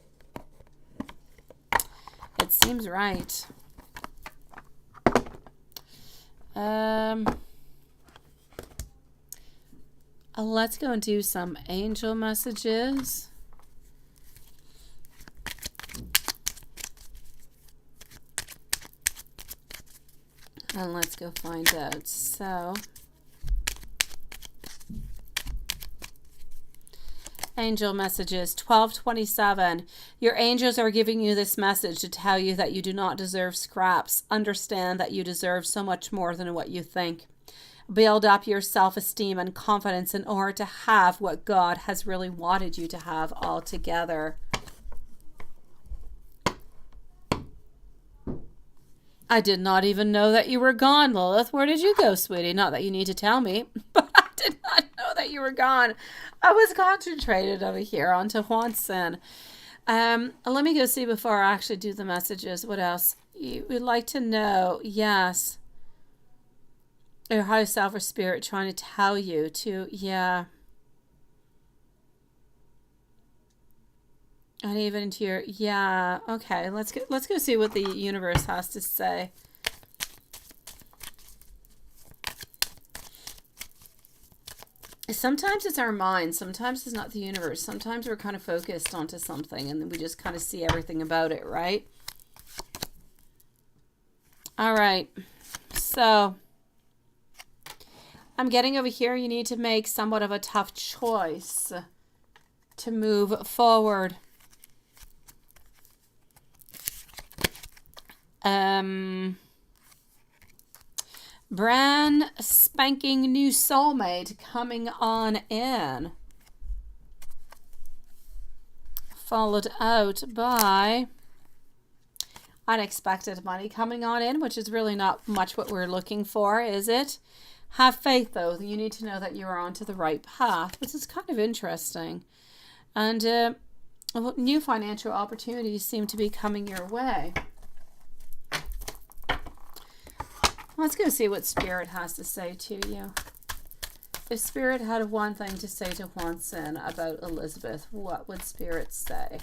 It seems right. Let's go and do some angel messages. And let's go find out. So, angel messages 1227. Your angels are giving you this message to tell you that you do not deserve scraps. Understand that you deserve so much more than what you think. Build up your self-esteem and confidence in order to have what God has really wanted you to have altogether. I did not even know that you were gone, Lilith. Where did you go, sweetie? Not that you need to tell me, but I did not know that you were gone. I was concentrated over here onto Juanson. Let me go see before I actually do the messages. What else? You would like to know, yes, your higher self or spirit trying to tell you to, yeah. And even into your, yeah, okay, let's go see what the universe has to say. Sometimes it's our mind, sometimes it's not the universe. Sometimes we're kind of focused onto something and then we just kind of see everything about it, right? All right, so I'm getting over here, you need to make somewhat of a tough choice to move forward. Brand spanking new soulmate coming on in. Followed out by unexpected money coming on in, which is really not much what we're looking for, is it? Have faith, though. You need to know that you are onto the right path, which is kind of interesting. And new financial opportunities seem to be coming your way. Let's go see what Spirit has to say to you. If Spirit had one thing to say to Hwanson about Elizabeth, what would Spirit say?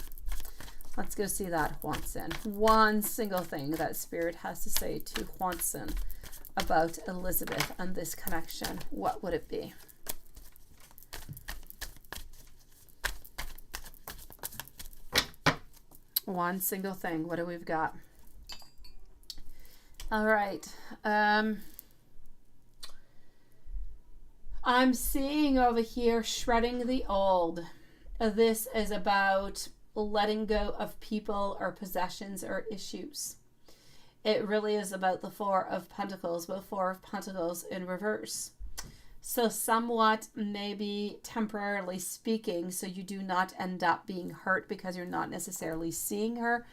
Let's go see that, Hwanson. One single thing that Spirit has to say to Hwanson about Elizabeth and this connection, what would it be? One single thing. What do we've got? All right. I'm seeing over here shredding the old. This is about letting go of people or possessions or issues. It really is about the Four of Pentacles, but Four of Pentacles in reverse. So somewhat, maybe temporarily speaking, so you do not end up being hurt because you're not necessarily seeing her.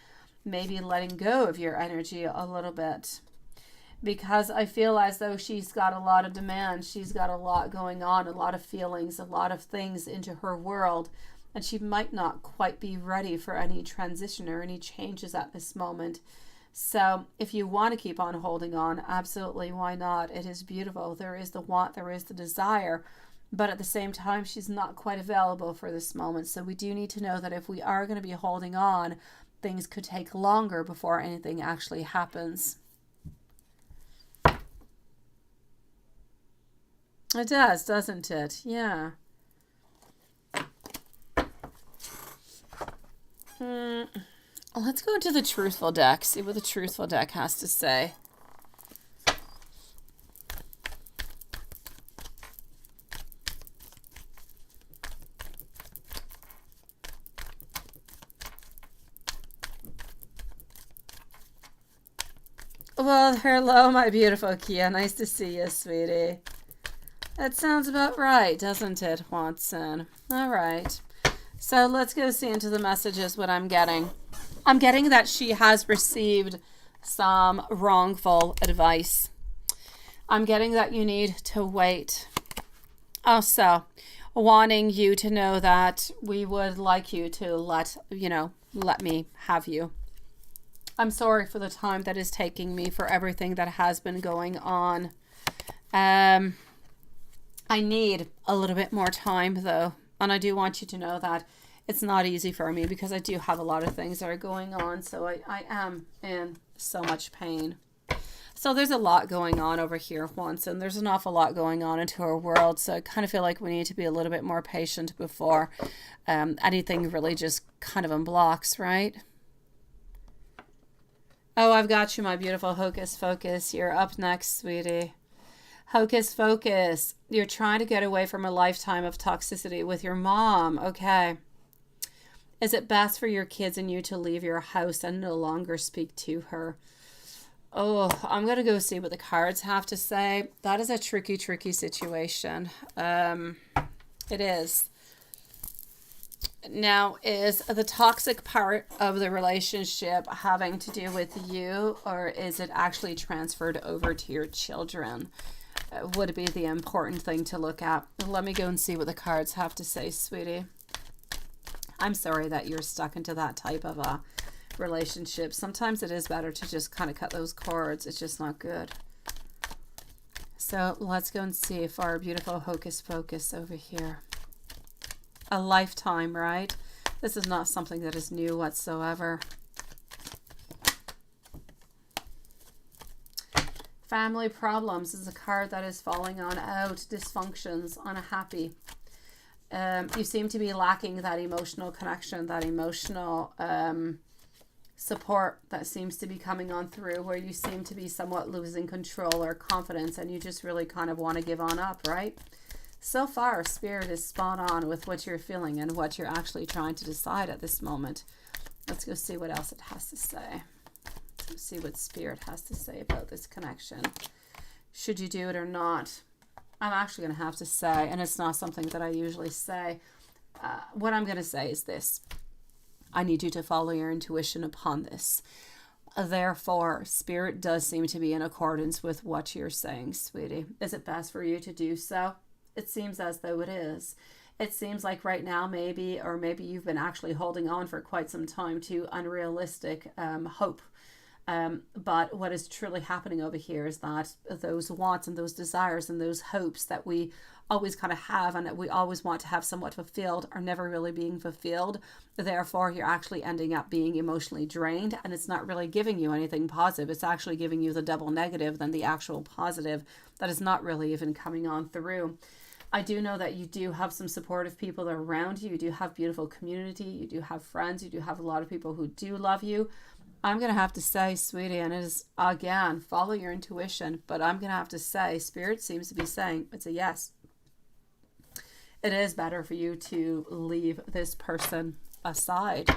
Maybe letting go of your energy a little bit. Because I feel as though she's got a lot of demands. She's got a lot going on, a lot of feelings, a lot of things into her world. And she might not quite be ready for any transition or any changes at this moment. So if you want to keep on holding on, absolutely, why not? It is beautiful. There is the want, there is the desire. But at the same time, she's not quite available for this moment. So we do need to know that if we are going to be holding on, things could take longer before anything actually happens. It does, doesn't it? Yeah. Let's go into the Truthful deck, see what the Truthful deck has to say. Well, hello, my beautiful Kia. Nice to see you, sweetie. That sounds about right, doesn't it, Hwanson? All right. So let's go see into the messages what I'm getting. I'm getting that she has received some wrongful advice. I'm getting that you need to wait. Also, wanting you to know that we would like you to let me have you. I'm sorry for the time that is taking me for everything that has been going on. I need a little bit more time, though. And I do want you to know that it's not easy for me because I do have a lot of things that are going on. So I am in so much pain. So there's a lot going on over here, Hwanson. There's an awful lot going on into our world. So I kind of feel like we need to be a little bit more patient before anything really just kind of unblocks, right? Oh, I've got you, my beautiful Hocus Focus. You're up next, sweetie. Hocus Focus. You're trying to get away from a lifetime of toxicity with your mom. Okay. Is it best for your kids and you to leave your house and no longer speak to her? Oh, I'm going to go see what the cards have to say. That is a tricky, tricky situation. It is. Now, is the toxic part of the relationship having to do with you, or is it actually transferred over to your children? Would be the important thing to look at. Let me go and see what the cards have to say, sweetie. I'm sorry that you're stuck into that type of a relationships. Sometimes it is better to just kind of cut those cords. It's just not good. So let's go and see for our beautiful hocus pocus over here. A lifetime, right? This is not something that is new whatsoever. Family problems is a card that is falling on out. Dysfunctions, unhappy. You seem to be lacking that emotional connection, that emotional support that seems to be coming on through, where you seem to be somewhat losing control or confidence, and you just really kind of want to give on up, right? So far, Spirit is spot on with what you're feeling and what you're actually trying to decide at this moment. Let's go see what else it has to say. Let's see what Spirit has to say about this connection. Should you do it or not? I'm actually going to have to say, and it's not something that I usually say, what I'm going to say is this. I need you to follow your intuition upon this. Therefore, Spirit does seem to be in accordance with what you're saying, sweetie. Is it best for you to do so? It seems as though it is. It seems like right now maybe, or maybe you've been actually holding on for quite some time to unrealistic hope. But what is truly happening over here is that those wants and those desires and those hopes that we always kind of have and that we always want to have somewhat fulfilled are never really being fulfilled. Therefore, you're actually ending up being emotionally drained, and it's not really giving you anything positive. It's actually giving you the double negative than the actual positive that is not really even coming on through. I do know that you do have some supportive people around you. You do have beautiful community. You do have friends. You do have a lot of people who do love you. I'm going to have to say, sweetie, and it is, again, follow your intuition, but I'm going to have to say, Spirit seems to be saying it's a yes. It is better for you to leave this person aside.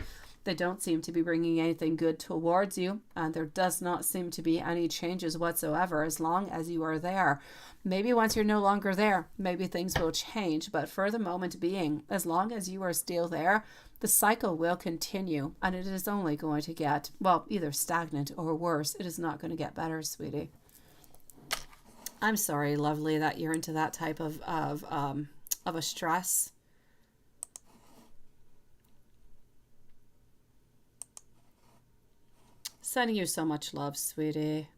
They don't seem to be bringing anything good towards you, and there does not seem to be any changes whatsoever as long as you are there. Maybe once you're no longer there, maybe things will change, but for the moment being, as long as you are still there, the cycle will continue, and it is only going to get, well, either stagnant or worse. It is not going to get better, sweetie. I'm sorry, lovely, that you're into that type of a stress. Sending you so much love, sweetie.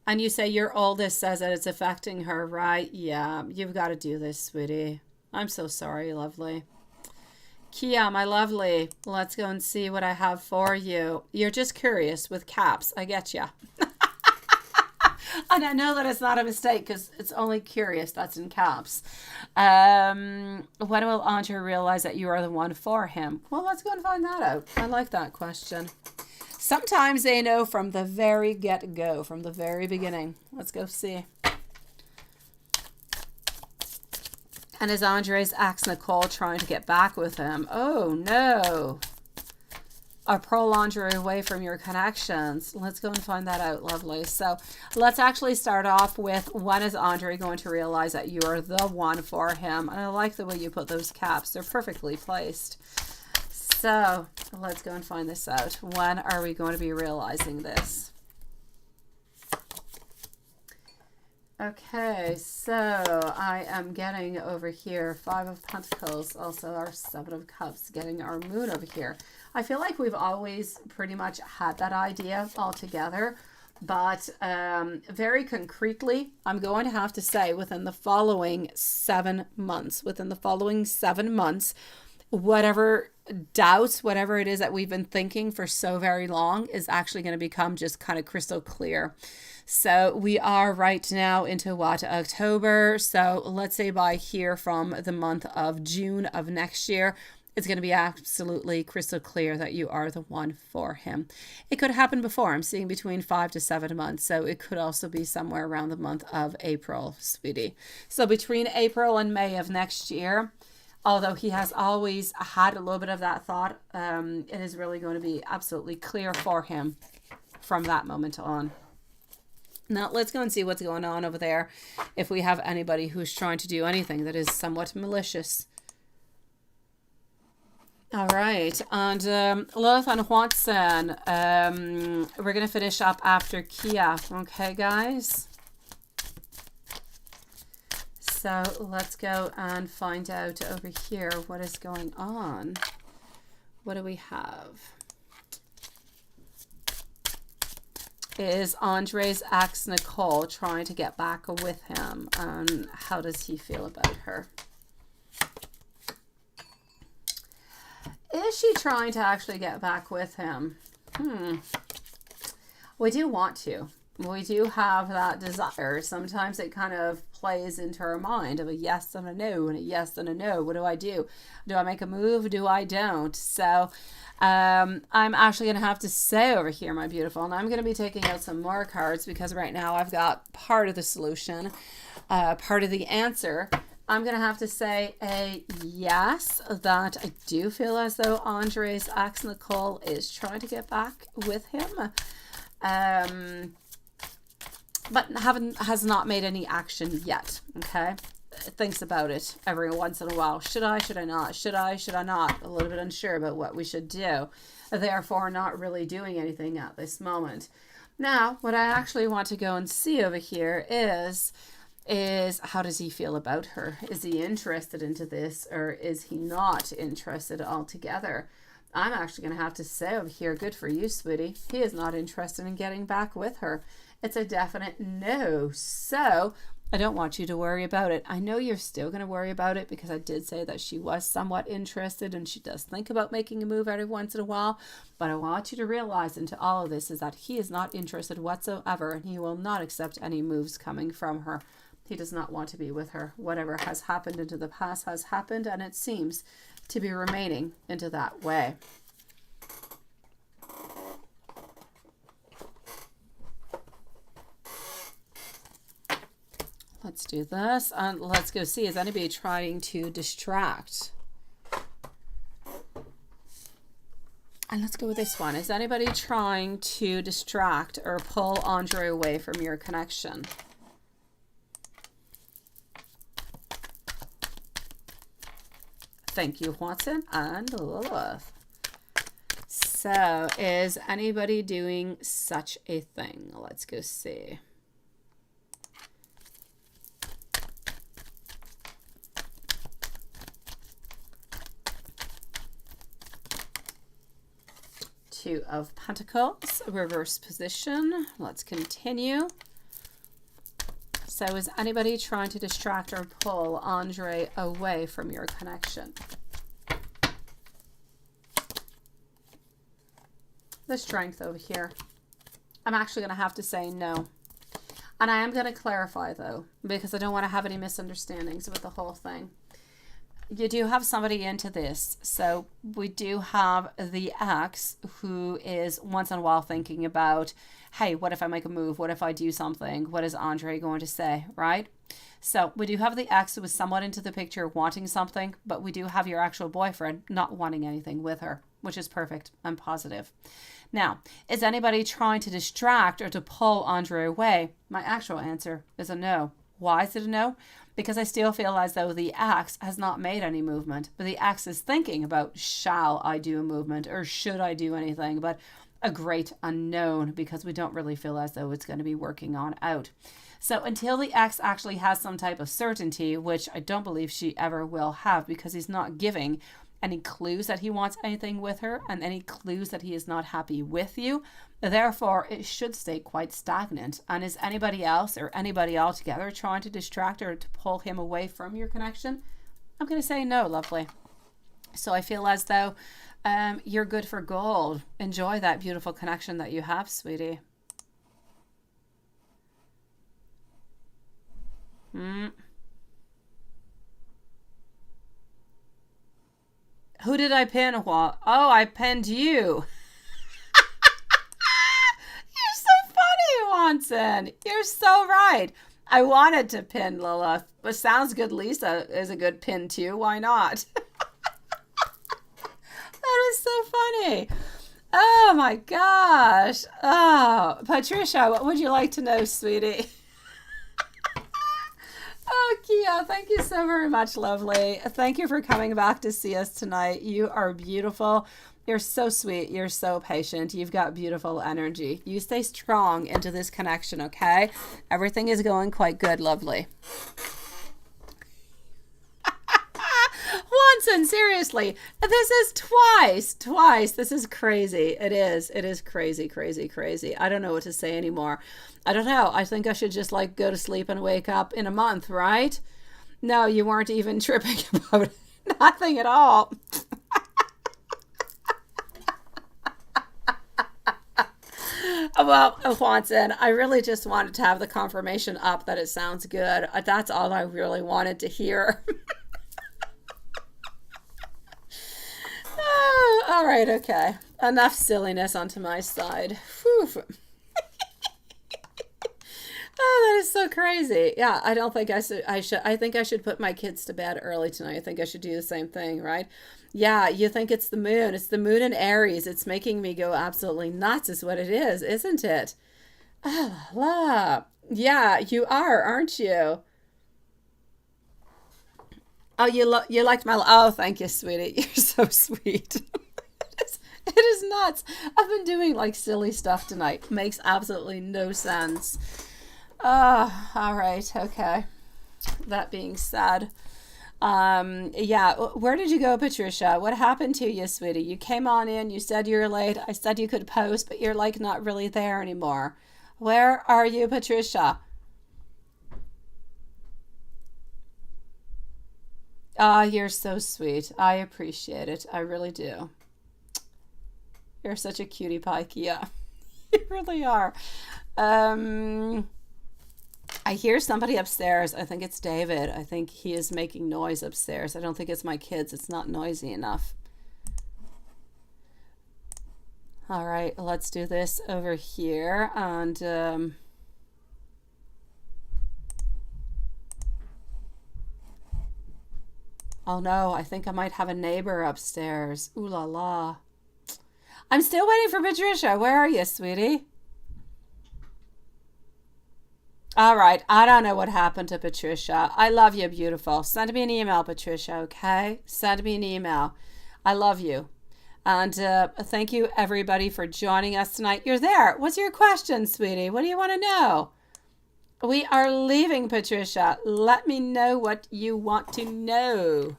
And you say your oldest says that it's affecting her, right? Yeah, you've got to do this, sweetie. I'm so sorry, lovely. Kia, my lovely, let's go and see what I have for you. You're just curious with caps. I get ya. And I know that it's not a mistake because it's only curious that's in caps. When will Andre realize that you are the one for him? Well, let's go and find that out. I like that question. Sometimes they know from the very get-go, from the very beginning. Let's go see. And is Andre's ex Nicole trying to get back with him? Oh, no. Or pull Andre away from your connections. Let's go and find that out, lovely. So let's actually start off with, when is Andre going to realize that you are the one for him? And I like the way you put those caps. They're perfectly placed. So let's go and find this out. When are we going to be realizing this? Okay, so I am getting over here 5 of Pentacles, also our 7 of Cups, getting our Moon over here. I feel like we've always pretty much had that idea all together, but very concretely, I'm going to have to say within the following 7 months, whatever doubts, whatever it is that we've been thinking for so very long is actually going to become just kind of crystal clear. So we are right now into what, October. So let's say by here from the month of June of next year, it's going to be absolutely crystal clear that you are the one for him. It could happen before. I'm seeing between 5 to 7 months. So it could also be somewhere around the month of April, sweetie. So between April and May of next year, although he has always had a little bit of that thought, it is really going to be absolutely clear for him from that moment on. Now, let's go and see what's going on over there. If we have anybody who's trying to do anything that is somewhat malicious. All right. And Lilith and Watson, we're going to finish up after Kia. Okay, guys? So let's go and find out over here what is going on What do we have? Is Andre's ex Nicole trying to get back with him? And how does he feel about her? Is she trying to actually get back with him? We do want to. We do have that desire. Sometimes it kind of plays into our mind of a yes and a no, and a yes and a no. What do I do? Do I make a move? Do I don't? So I'm actually going to have to say over here, my beautiful, and I'm going to be taking out some more cards because right now I've got part of the solution, part of the answer. I'm going to have to say a yes, that I do feel as though Andre's ex Nicole is trying to get back with him. But has not made any action yet, okay? Thinks about it every once in a while. Should I not? Should I not? A little bit unsure about what we should do. Therefore, not really doing anything at this moment. Now, what I actually want to go and see over here is how does he feel about her? Is he interested into this, or is he not interested altogether? I'm actually going to have to say over here, good for you, sweetie. He is not interested in getting back with her. It's a definite no. So I don't want you to worry about it. I know you're still going to worry about it because I did say that she was somewhat interested and she does think about making a move every once in a while. But I want you to realize into all of this is that he is not interested whatsoever, and he will not accept any moves coming from her. He does not want to be with her. Whatever has happened into the past has happened, and it seems to be remaining into that way. Let's do this, and let's go see, is anybody trying to distract? And let's go with this one. Is anybody trying to distract or pull Andre away from your connection? Thank you, Watson and Lilith. So, is anybody doing such a thing? Let's go see. Two of Pentacles, reverse position. Let's continue. So is anybody trying to distract or pull Andre away from your connection? The Strength over here. I'm actually going to have to say no. And I am going to clarify though, because I don't want to have any misunderstandings with the whole thing. You do have somebody into this. So we do have the ex who is once in a while thinking about, hey, what if I make a move? What if I do something? What is Andre going to say, right? So we do have the ex who is somewhat into the picture wanting something, but we do have your actual boyfriend not wanting anything with her, which is perfect and positive. Now, is anybody trying to distract or to pull Andre away? My actual answer is a no. Why is it a no? Because I still feel as though the ex has not made any movement, but the ex is thinking about, shall I do a movement or should I do anything? But a great unknown, because we don't really feel as though it's going to be working on out. So until the ex actually has some type of certainty, which I don't believe she ever will have, because he's not giving any clues that he wants anything with her and any clues that he is not happy with you. Therefore, it should stay quite stagnant. And is anybody else or anybody altogether trying to distract or to pull him away from your connection? I'm going to say no, lovely. So I feel as though you're good for gold. Enjoy that beautiful connection that you have, sweetie. Who did I pin? Oh, I pinned you. You're so funny, Watson. You're so right. I wanted to pin Lilith, but sounds good. Lisa is a good pin too. Why not? That is so funny. Oh my gosh. Oh, Patricia, what would you like to know, sweetie? Oh, Kia, thank you so very much, lovely. Thank you for coming back to see us tonight. You are beautiful. You're so sweet. You're so patient. You've got beautiful energy. You stay strong into this connection, okay? Everything is going quite good, lovely. Johnson, seriously, this is twice. This is crazy. It is crazy, crazy, crazy. I don't know what to say anymore. I don't know. I think I should just like go to sleep and wake up in a month, right? No, you weren't even tripping about it. Nothing at all. Well, Juanson, I really just wanted to have the confirmation up that it sounds good. That's all I really wanted to hear. Oh, all right, okay. Enough silliness onto my side. Whew. Oh, that is so crazy. Yeah, I don't think I think I should put my kids to bed early tonight. I think I should do the same thing, right? Yeah, you think it's the moon. It's the moon in Aries. It's making me go absolutely nuts is what it is, isn't it? Ah, la. Yeah, you are, aren't you? Oh, you liked my... Oh, thank you, sweetie. You're so sweet. It is nuts. I've been doing like silly stuff tonight. Makes absolutely no sense. All right. Okay. That being said, yeah, where did you go, Patricia? What happened to you, sweetie? You came on in, you said you were late. I said you could post, but you're like not really there anymore. Where are you, Patricia? Ah, you're so sweet. I appreciate it. I really do. You're such a cutie pie, Kia. You really are. I hear somebody upstairs. I think it's David. I think he is making noise upstairs. I don't think it's my kids. It's not noisy enough. All right, let's do this over here. And oh no, I think I might have a neighbor upstairs. Ooh la la. I'm still waiting for Patricia. Where are you, sweetie? All right. I don't know what happened to Patricia. I love you, beautiful. Send me an email, Patricia, okay? Send me an email. I love you. And thank you, everybody, for joining us tonight. You're there. What's your question, sweetie? What do you want to know? We are leaving, Patricia. Let me know what you want to know.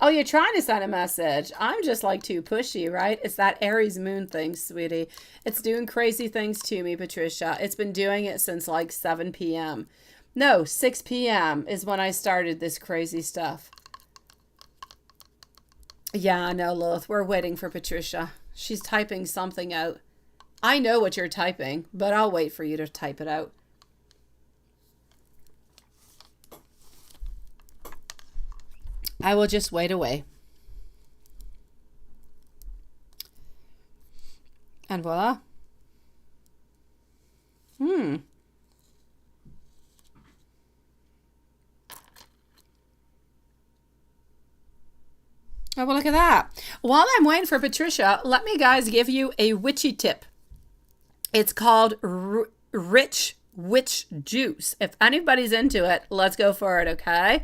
Oh, you're trying to send a message. I'm just like too pushy, right? It's that Aries moon thing, sweetie. It's doing crazy things to me, Patricia. It's been doing it since like 7 p.m. No, 6 p.m. is when I started this crazy stuff. Yeah, no, Lilith. We're waiting for Patricia. She's typing something out. I know what you're typing, but I'll wait for you to type it out. I will just wait away. And voila. Oh, well, look at that. While I'm waiting for Patricia, let me guys give you a witchy tip. It's called Rich Witch Juice. If anybody's into it, let's go for it, okay?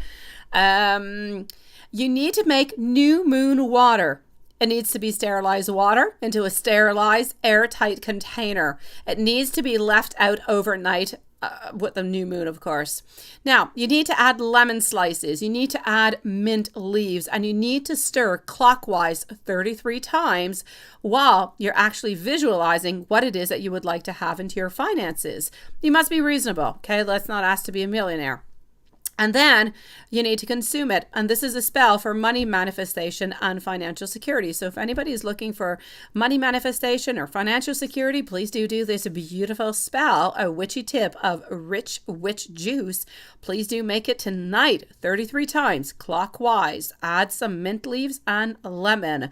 You need to make new moon water. It needs to be sterilized water into a sterilized, airtight container. It needs to be left out overnight with the new moon, of course. Now, you need to add lemon slices. You need to add mint leaves, and you need to stir clockwise 33 times while you're actually visualizing what it is that you would like to have into your finances. You must be reasonable, okay? Let's not ask to be a millionaire. And then you need to consume it. And this is a spell for money manifestation and financial security. So if anybody is looking for money manifestation or financial security, please do this beautiful spell, a witchy tip of Rich Witch Juice. Please do make it tonight 33 times clockwise. Add some mint leaves and lemon.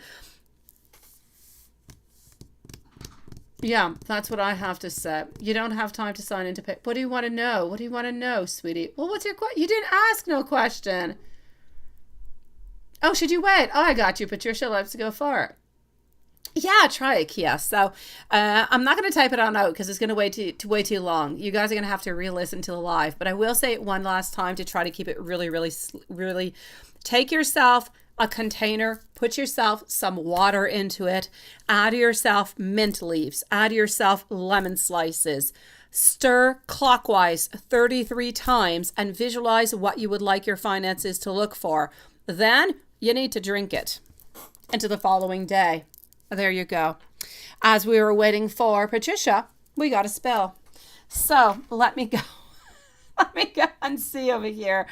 Yeah, that's what I have to say. You don't have time to sign into pick. What do you want to know? What do you want to know, sweetie? Well, what's your question? You didn't ask no question. Oh, should you wait? Oh, I got you, Patricia. Let's go for it. Yeah, try it, Kia. So I'm not going to type it on out because it's going to way too long. You guys are going to have to re-listen to the live. But I will say it one last time to try to keep it really, really, really. Take yourself a container, put yourself some water into it, add yourself mint leaves, add yourself lemon slices, Stir clockwise 33 times and visualize what you would like your finances to look for. Then you need to drink it into the following day. There you go. As we were waiting for Patricia, we got a spell. So let me go. Let me go and see over here.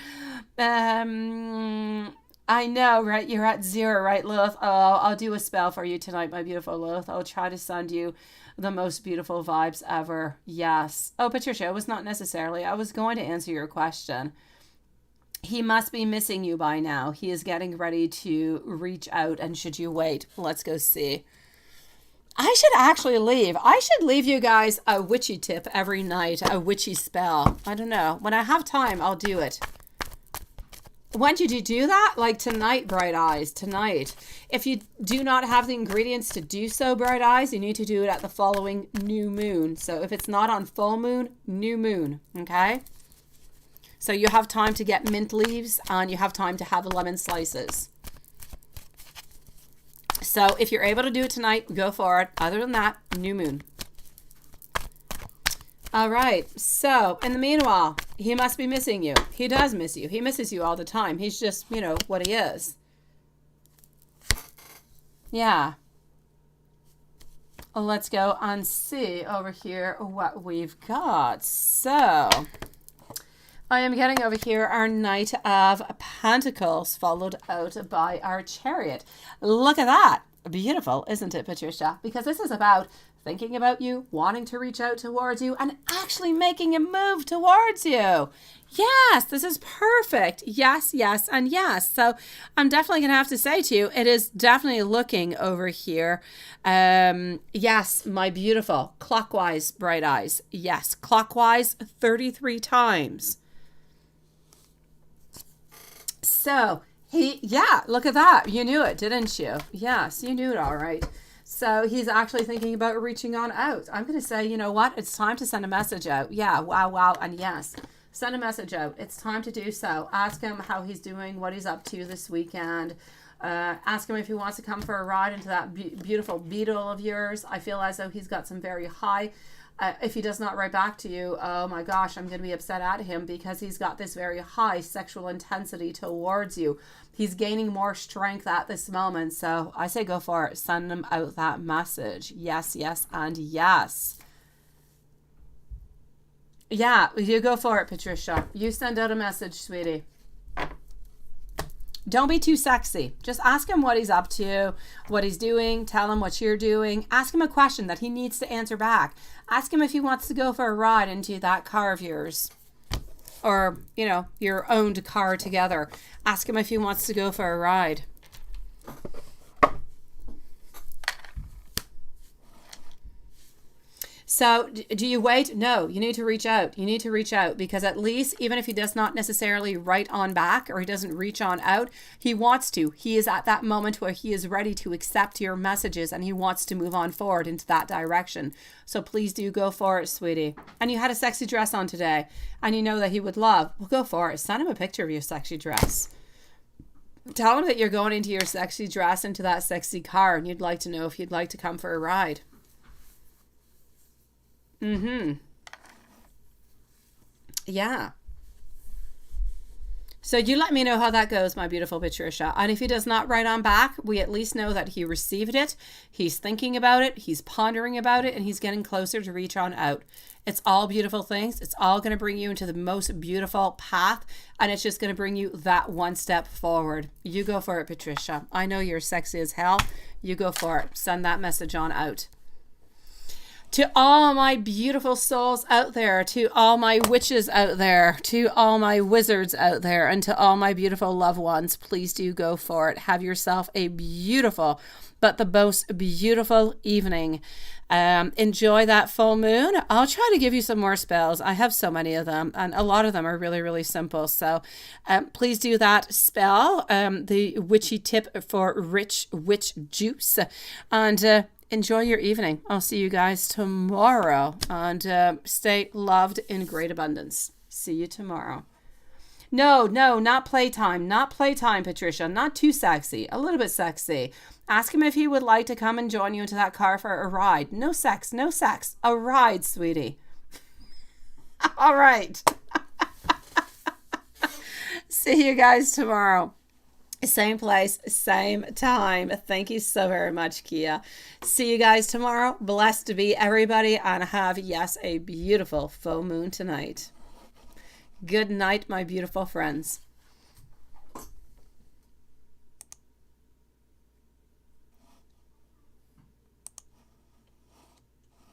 I know, right? You're at 0, right, Lilith? Oh, I'll do a spell for you tonight, my beautiful Lilith. I'll try to send you the most beautiful vibes ever. Yes. Oh, Patricia, it was not necessarily. I was going to answer your question. He must be missing you by now. He is getting ready to reach out. And should you wait? Let's go see. I should actually leave. I should leave you guys a witchy tip every night, a witchy spell. I don't know. When I have time, I'll do it. When did you do that? Like tonight, Bright Eyes, tonight. If you do not have the ingredients to do so, Bright Eyes, you need to do it at the following new moon. So if it's not on full moon, new moon, okay? So you have time to get mint leaves and you have time to have lemon slices. So if you're able to do it tonight, go for it. Other than that, new moon. All right. So in the meanwhile, he must be missing you. He does miss you. He misses you all the time. He's just, you know, what he is. Yeah. Let's go and see over here what we've got. So I am getting over here our Knight of Pentacles, followed out by our Chariot. Look at that. Beautiful, isn't it, Patricia? Because this is about thinking about you, wanting to reach out towards you, and actually making a move towards you. Yes, this is perfect. Yes, yes, and yes. So I'm definitely going to have to say to you, it is definitely looking over here. Yes, my beautiful. Clockwise, Bright Eyes. Yes, clockwise 33 times. So yeah, look at that. You knew it, didn't you? Yes, you knew it all right. So he's actually thinking about reaching on out. I'm going to say, you know what? It's time to send a message out. Yeah, wow, wow, and yes. Send a message out. It's time to do so. Ask him how he's doing, what he's up to this weekend. Ask him if he wants to come for a ride into that beautiful Beetle of yours. I feel as though he's got some very high... if he does not write back to you, oh my gosh, I'm going to be upset at him because he's got this very high sexual intensity towards you. He's gaining more strength at this moment. So I say go for it. Send him out that message. Yes, yes, and yes. Yeah, you go for it, Patricia. You send out a message, sweetie. Don't be too sexy. Just ask him what he's up to, what he's doing. Tell him what you're doing. Ask him a question that he needs to answer back. Ask him if he wants to go for a ride into that car of yours. Or, you know, your owned car together. Ask him if he wants to go for a ride. So do you wait? No, you need to reach out. You need to reach out because at least even if he does not necessarily write on back or he doesn't reach on out, he wants to. He is at that moment where he is ready to accept your messages and he wants to move on forward into that direction. So please do go for it, sweetie. And you had a sexy dress on today and you know that he would love. Well, go for it. Send him a picture of your sexy dress. Tell him that you're going into your sexy dress into that sexy car and you'd like to know if he'd like to come for a ride. Yeah. So you let me know how that goes, my beautiful Patricia. And if he does not write on back, we at least know that he received it. He's thinking about it. He's pondering about it. And he's getting closer to reach on out. It's all beautiful things. It's all going to bring you into the most beautiful path. And it's just going to bring you that one step forward. You go for it, Patricia. I know you're sexy as hell. You go for it. Send that message on out. To all my beautiful souls out there, to all my witches out there, to all my wizards out there, and to all my beautiful loved ones, please do go for it. Have yourself a beautiful, but the most beautiful evening. Enjoy that full moon. I'll try to give you some more spells. I have so many of them, and a lot of them are really, really simple. So please do that spell, the witchy tip for rich witch juice. And enjoy your evening. I'll see you guys tomorrow. And stay loved in great abundance. See you tomorrow. No, not playtime. Not playtime, Patricia. Not too sexy. A little bit sexy. Ask him if he would like to come and join you into that car for a ride. No sex, no sex. A ride, sweetie. All right. See you guys tomorrow. Same place, same time. Thank you so very much, Kia. See you guys tomorrow. Blessed to be everybody, and have, yes, a beautiful full moon tonight. Good night, my beautiful friends.